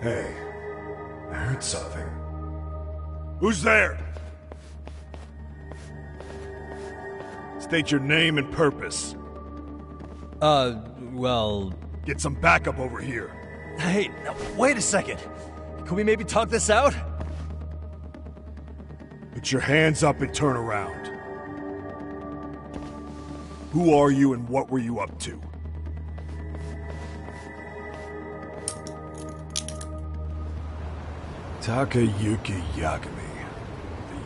Hey, I heard something. Who's there? State your name and purpose. Well... Get some backup over here. Hey, now, wait a second. Can we maybe talk this out? Put your hands up and turn around. Who are you and what were you up to? Takayuki Yagami.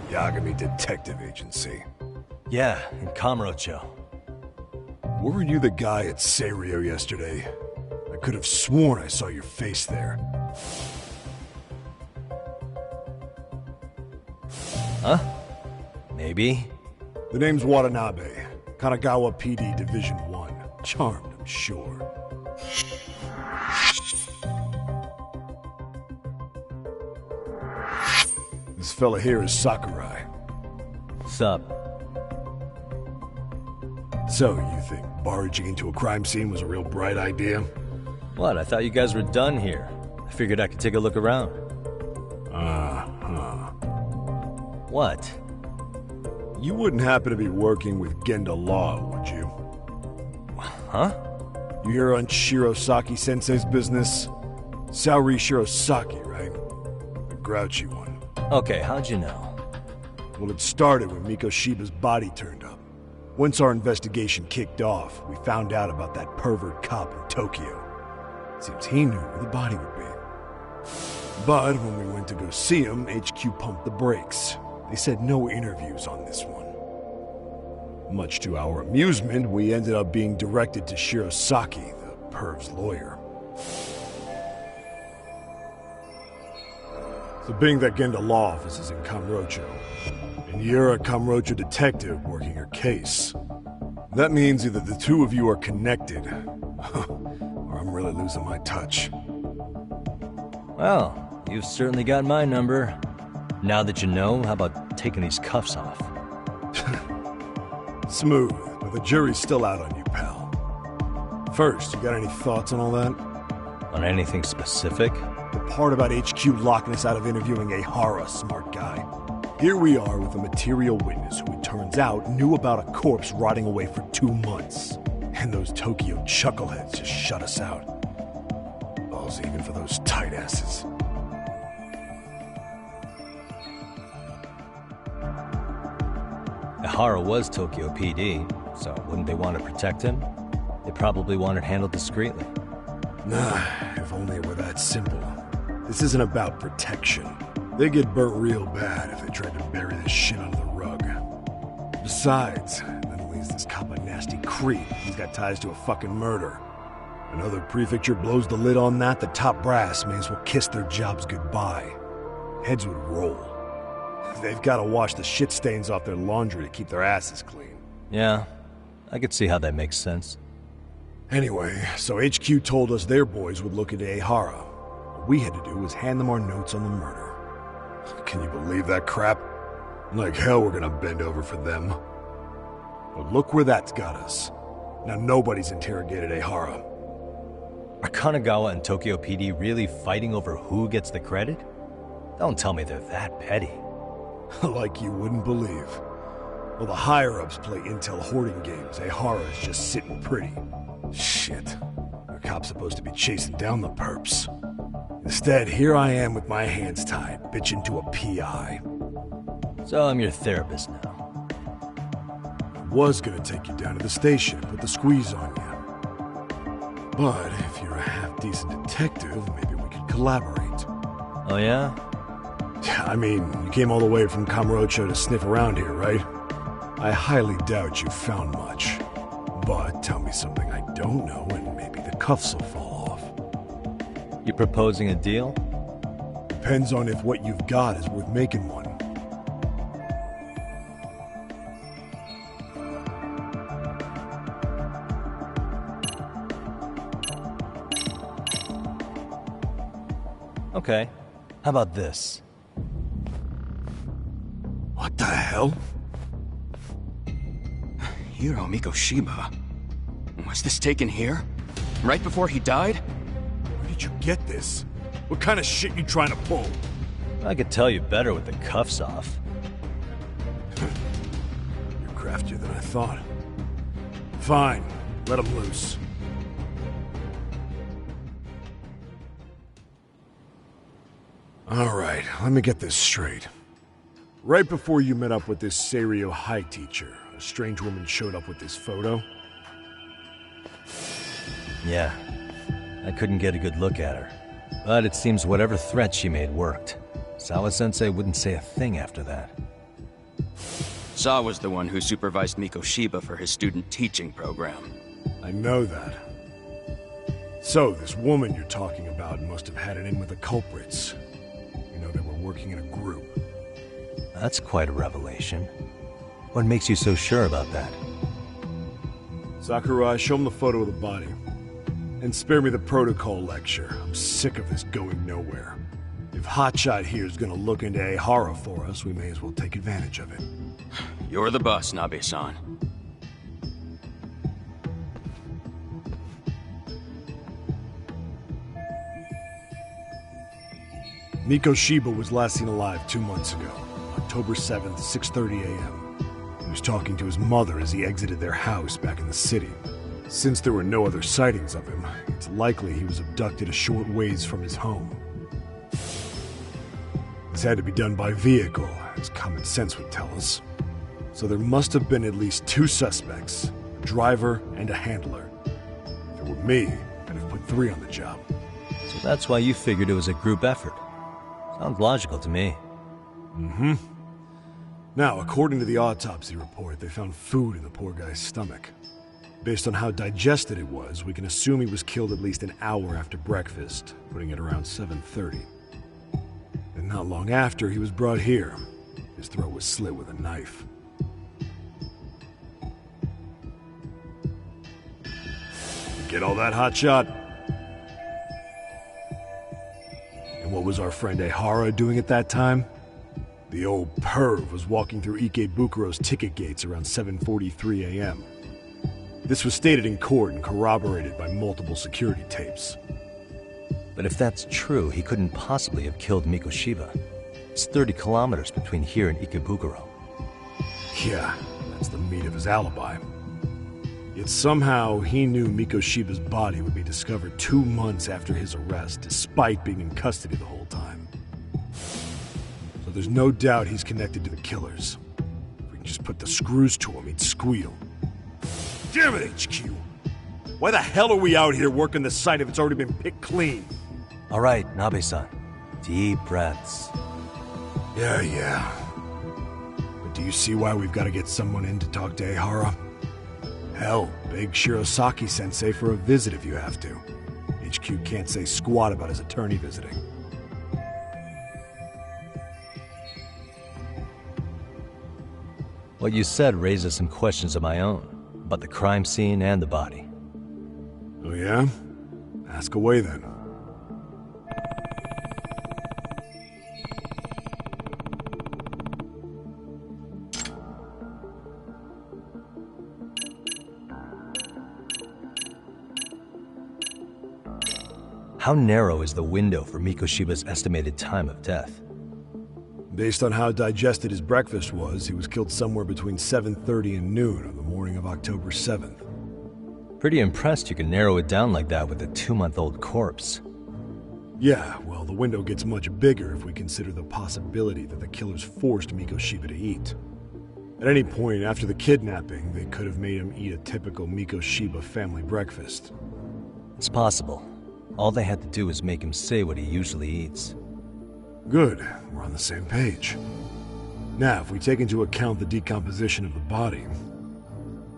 The Yagami Detective Agency. Yeah, in Kamurocho. Weren't you the guy at Seiryo yesterday? I could have sworn I saw your face there. Huh? Maybe. The name's Watanabe. Kanagawa PD Division 1. Charmed, I'm sure. This fella here is Sakurai. Sup? So, you think barging into a crime scene was a real bright idea? What, I thought you guys were done here. I figured I could take a look around. Uh-huh. What? You wouldn't happen to be working with Genda Law, would you? Huh? You hear on Shirosaki-sensei's business? Saori Shirosaki, right? The grouchy one. Okay, how'd you know? Well, it started when Mikoshiba's body turned up. Once our investigation kicked off, we found out about that pervert cop in Tokyo. Seems he knew where the body would be. But when we went to go see him, HQ pumped the brakes. They said no interviews on this one. Much to our amusement, we ended up being directed to Shirosaki, the perv's lawyer. So being that Genda law office is in Kamurocho, and you're a Kamurocho detective working your case, that means either the two of you are connected, or I'm really losing my touch. Well, you've certainly got my number. Now that you know, how about taking these cuffs off? Smooth, but the jury's still out on you, pal. First, you got any thoughts on all that? On anything specific? The part about HQ locking us out of interviewing Ehara, smart guy. Here we are with a material witness who it turns out knew about a corpse rotting away for 2 months. And those Tokyo chuckleheads just shut us out. Balls even for those tight asses. Ehara was Tokyo PD, so wouldn't they want to protect him? They probably want it handled discreetly. Nah, if only it were that simple. This isn't about protection. They get burnt real bad if they try to bury this shit under the rug. Besides, not only is this cop a nasty creep, he's got ties to a fucking murder. Another prefecture blows the lid on that, the top brass may as well kiss their jobs goodbye. Heads would roll. They've got to wash the shit stains off their laundry to keep their asses clean. Yeah, I could see how that makes sense. Anyway, so HQ told us their boys would look into Ehara. What we had to do was hand them our notes on the murder. Can you believe that crap? Like hell we're gonna bend over for them. But look where that's got us. Now nobody's interrogated Ehara. Are Kanagawa and Tokyo PD really fighting over who gets the credit? Don't tell me they're that petty. Like you wouldn't believe. Well, the higher-ups play intel hoarding games. Ehara's just sitting pretty. Shit. The cop's supposed to be chasing down the perps. Instead, here I am with my hands tied, bitching to a PI. So I'm your therapist now. I was gonna take you down to the station and put the squeeze on you. But if you're a half-decent detective, maybe we could collaborate. Oh yeah? I mean, you came all the way from Kamurocho to sniff around here, right? I highly doubt you found much. But tell me something I don't know and maybe the cuffs will fall off. You proposing a deal? Depends on if what you've got is worth making one. Okay. How about this? What the hell? Hiro Mikoshiba? Was this taken here? Right before he died? Where did you get this? What kind of shit you trying to pull? I could tell you better with the cuffs off. You're craftier than I thought. Fine, let him loose. All right, let me get this straight. Right before you met up with this Seiryo High teacher, a strange woman showed up with this photo? Yeah. I couldn't get a good look at her. But it seems whatever threat she made worked. Sawa-sensei wouldn't say a thing after that. Saw was the one who supervised Mikoshiba for his student teaching program. I know that. So, this woman you're talking about must have had it in with the culprits. You know, they were working in a group. That's quite a revelation. What makes you so sure about that? Sakurai, show him the photo of the body. And spare me the protocol lecture. I'm sick of this going nowhere. If Hotshot here's gonna look into Ehara for us, we may as well take advantage of it. You're the boss, Nabe-san. Mikoshiba was last seen alive 2 months ago, October 7th, 6:30 a.m. He was talking to his mother as he exited their house back in the city. Since there were no other sightings of him, it's likely he was abducted a short ways from his home. Things had to be done by vehicle, as common sense would tell us. So there must have been at least 2 suspects, a driver and a handler. If it were me, I'd have put 3 on the job. So that's why you figured it was a group effort. Sounds logical to me. Mm-hmm. Now, according to the autopsy report, they found food in the poor guy's stomach. Based on how digested it was, we can assume he was killed at least an hour after breakfast, putting it around 7:30. And not long after, he was brought here. His throat was slit with a knife. Get all that, hotshot? And what was our friend Ehara doing at that time? The old perv was walking through Ikebukuro's ticket gates around 7:43 a.m. This was stated in court and corroborated by multiple security tapes. But if that's true, he couldn't possibly have killed Mikoshiba. It's 30 kilometers between here and Ikebukuro. Yeah, that's the meat of his alibi. Yet somehow he knew Mikoshiba's body would be discovered 2 months after his arrest, despite being in custody the whole time. So there's no doubt he's connected to the killers. If we can just put the screws to him, he'd squeal. Damn it, HQ! Why the hell are we out here working the site if it's already been picked clean? All right, Nabe-san. Deep breaths. Yeah. But do you see why we've got to get someone in to talk to Ehara? Hell, beg Shirosaki-sensei for a visit if you have to. HQ can't say squat about his attorney visiting. What you said raises some questions of my own, about the crime scene and the body. Oh yeah? Ask away then. How narrow is the window for Mikoshiba's estimated time of death? Based on how digested his breakfast was, he was killed somewhere between 7:30 and noon on the morning of October 7th. Pretty impressed you can narrow it down like that with a 2-month-old corpse. Yeah, well, the window gets much bigger if we consider the possibility that the killers forced Mikoshiba to eat. At any point after the kidnapping, they could have made him eat a typical Mikoshiba family breakfast. It's possible. All they had to do was make him say what he usually eats. Good, we're on the same page. Now, if we take into account the decomposition of the body,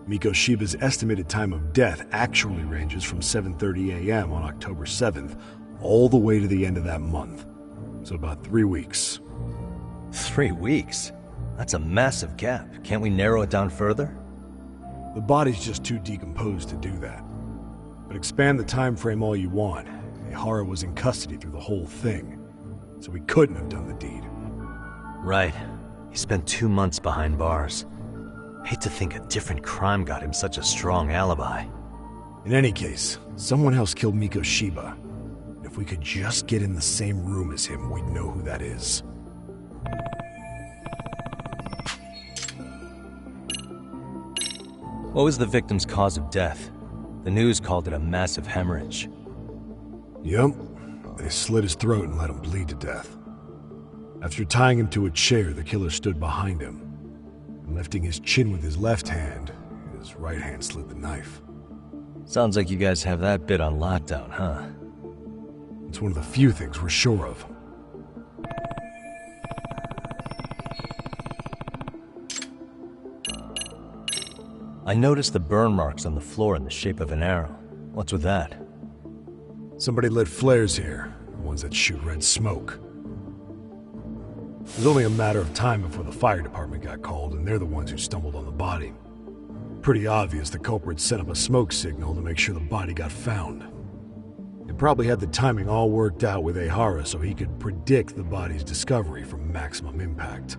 Mikoshiba's estimated time of death actually ranges from 7:30 a.m. on October 7th all the way to the end of that month. So about 3 weeks. 3 weeks? That's a massive gap. Can't we narrow it down further? The body's just too decomposed to do that. But expand the time frame all you want. Ehara was in custody through the whole thing, so he couldn't have done the deed. Right. He spent 2 months behind bars. Hate to think a different crime got him such a strong alibi. In any case, someone else killed Mikoshiba. If we could just get in the same room as him, we'd know who that is. What was the victim's cause of death? The news called it a massive hemorrhage. Yep. They slit his throat and let him bleed to death. After tying him to a chair, the killer stood behind him. And lifting his chin with his left hand, his right hand slid the knife. Sounds like you guys have that bit on lockdown, huh? It's one of the few things we're sure of. I noticed the burn marks on the floor in the shape of an arrow. What's with that? Somebody lit flares here, the ones that shoot red smoke. It was only a matter of time before the fire department got called, and they're the ones who stumbled on the body. Pretty obvious the culprit set up a smoke signal to make sure the body got found. They probably had the timing all worked out with Ehara so he could predict the body's discovery from maximum impact.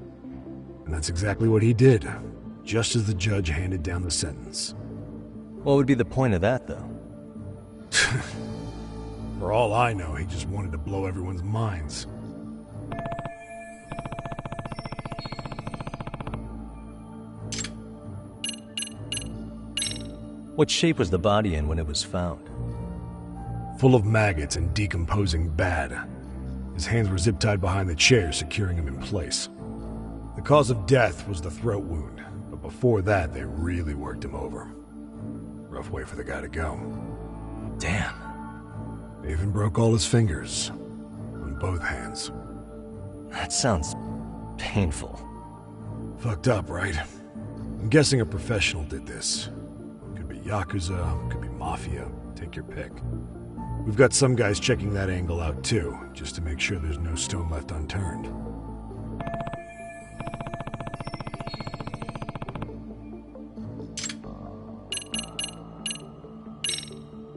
And that's exactly what he did, just as the judge handed down the sentence. What would be the point of that, though? For all I know, he just wanted to blow everyone's minds. What shape was the body in when it was found? Full of maggots and decomposing bad. His hands were zip-tied behind the chair, securing him in place. The cause of death was the throat wound, but before that, they really worked him over. Rough way for the guy to go. Damn. They even broke all his fingers. On both hands. That sounds painful. Fucked up, right? I'm guessing a professional did this. Could be Yakuza, could be Mafia. Take your pick. We've got some guys checking that angle out too, just to make sure there's no stone left unturned.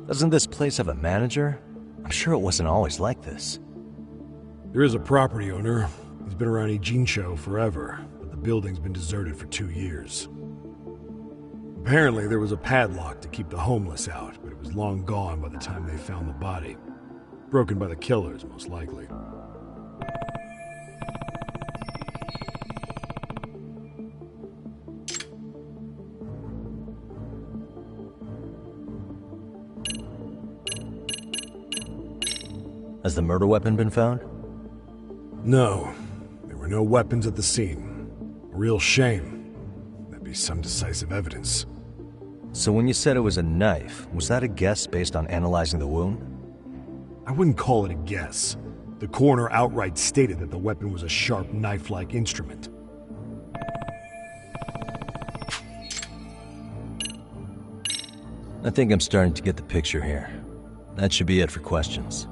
Doesn't this place have a manager? I'm sure it wasn't always like this. There is a property owner. He's been around Ijincho forever, but the building's been deserted for 2 years. Apparently, there was a padlock to keep the homeless out, but it was long gone by the time they found the body. Broken by the killers, most likely. Has the murder weapon been found? No. There were no weapons at the scene. A real shame. That'd be some decisive evidence. So when you said it was a knife, was that a guess based on analyzing the wound? I wouldn't call it a guess. The coroner outright stated that the weapon was a sharp knife-like instrument. I think I'm starting to get the picture here. That should be it for questions.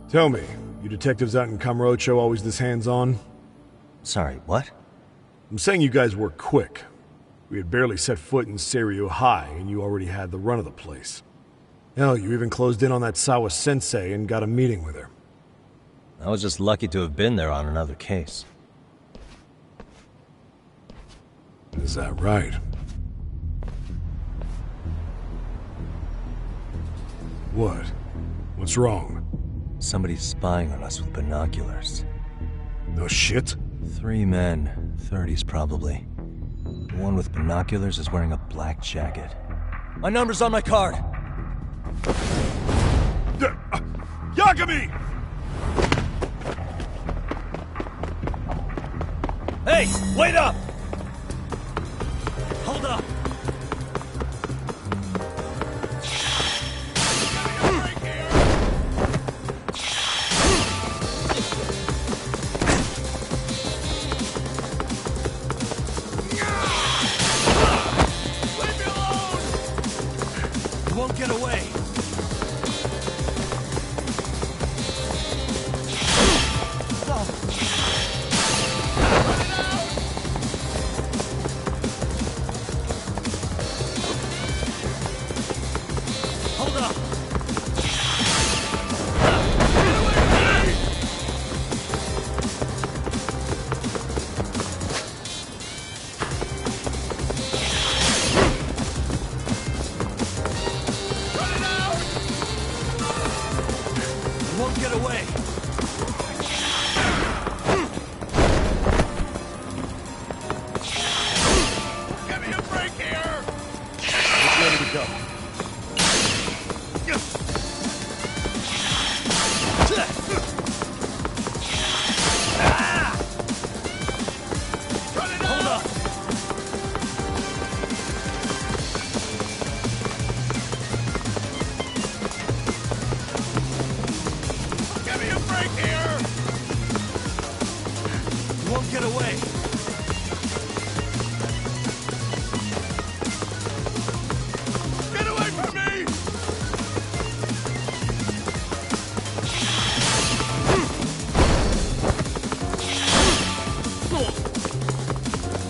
Tell me, you detectives out in Kamurocho always this hands-on? Sorry, what? I'm saying you guys work quick. We had barely set foot in Seiryo High, and you already had the run of the place. Hell, you even closed in on that Sawa-sensei and got a meeting with her. I was just lucky to have been there on another case. Is that right? What? What's wrong? Somebody's spying on us with binoculars. No shit? 3 men, 30s probably. The one with binoculars is wearing a black jacket. My number's on my card! Yagami! Hey, wait up! Hold up! Get away! Hold up! Get away! Give me a break here! It's ready to go. Hold up! Get away! Get away from me!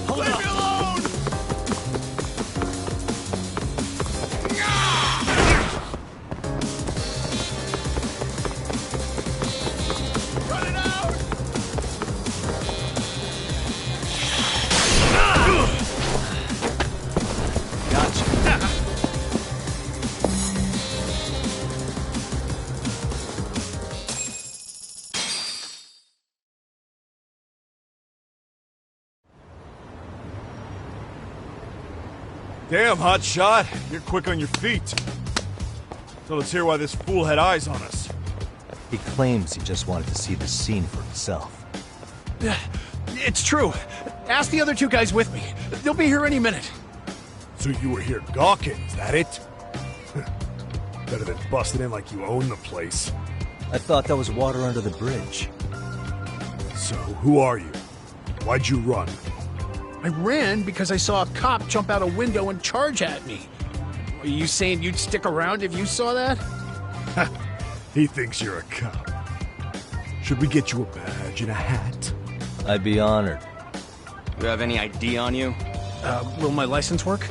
Hold Leave up! me alone! Cut it out! Damn, hotshot. You're quick on your feet. So let's hear why this fool had eyes on us. He claims he just wanted to see the scene for himself. It's true. Ask the other two guys with me. They'll be here any minute. So you were here gawking, is that it? Better than busting in like you own the place. I thought that was water under the bridge. So, who are you? Why'd you run? I ran because I saw a cop jump out a window and charge at me. Are you saying you'd stick around if you saw that? He thinks you're a cop. Should we get you a badge and a hat? I'd be honored. You have any ID on you? Will my license work?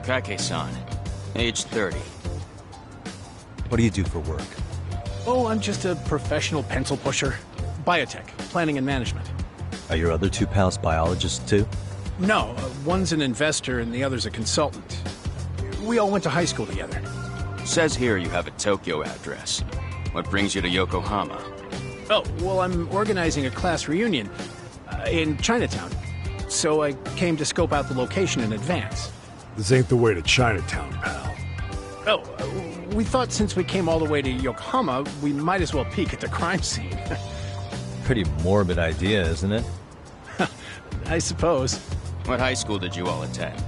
Kake-san, age 30. What do you do for work? Oh, I'm just a professional pencil pusher. Biotech, planning and management. Are your other two pals biologists too? No, one's an investor and the other's a consultant. We all went to high school together. Says here you have a Tokyo address. What brings you to Yokohama? Oh, well, I'm organizing a class reunion in Chinatown. So I came to scope out the location in advance. This ain't the way to Chinatown, pal. Oh, we thought since we came all the way to Yokohama, we might as well peek at the crime scene. Pretty morbid idea, isn't it? I suppose. What high school did you all attend?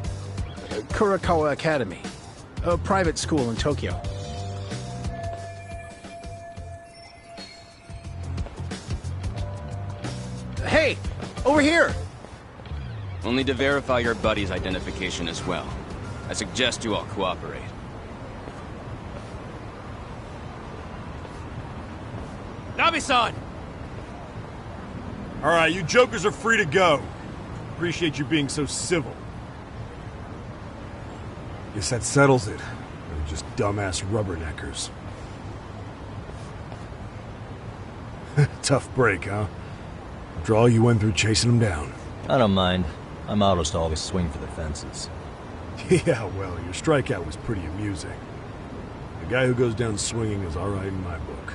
Kurakawa Academy, a private school in Tokyo. Hey, over here! We'll need to verify your buddy's identification as well. I suggest you all cooperate. Nabe-san! Alright, you jokers are free to go. Appreciate you being so civil. Guess that settles it. They're just dumbass rubberneckers. Tough break, huh? After all you went through chasing them down. I don't mind. My motto's to always swing for the fences. Yeah, well, your strikeout was pretty amusing. The guy who goes down swinging is alright in my book.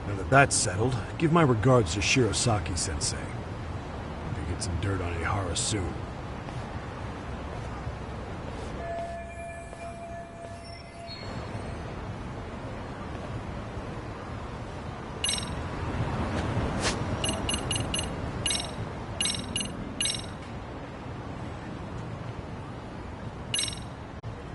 Now that that's settled, give my regards to Shirosaki-sensei. Maybe get some dirt on Ihara soon.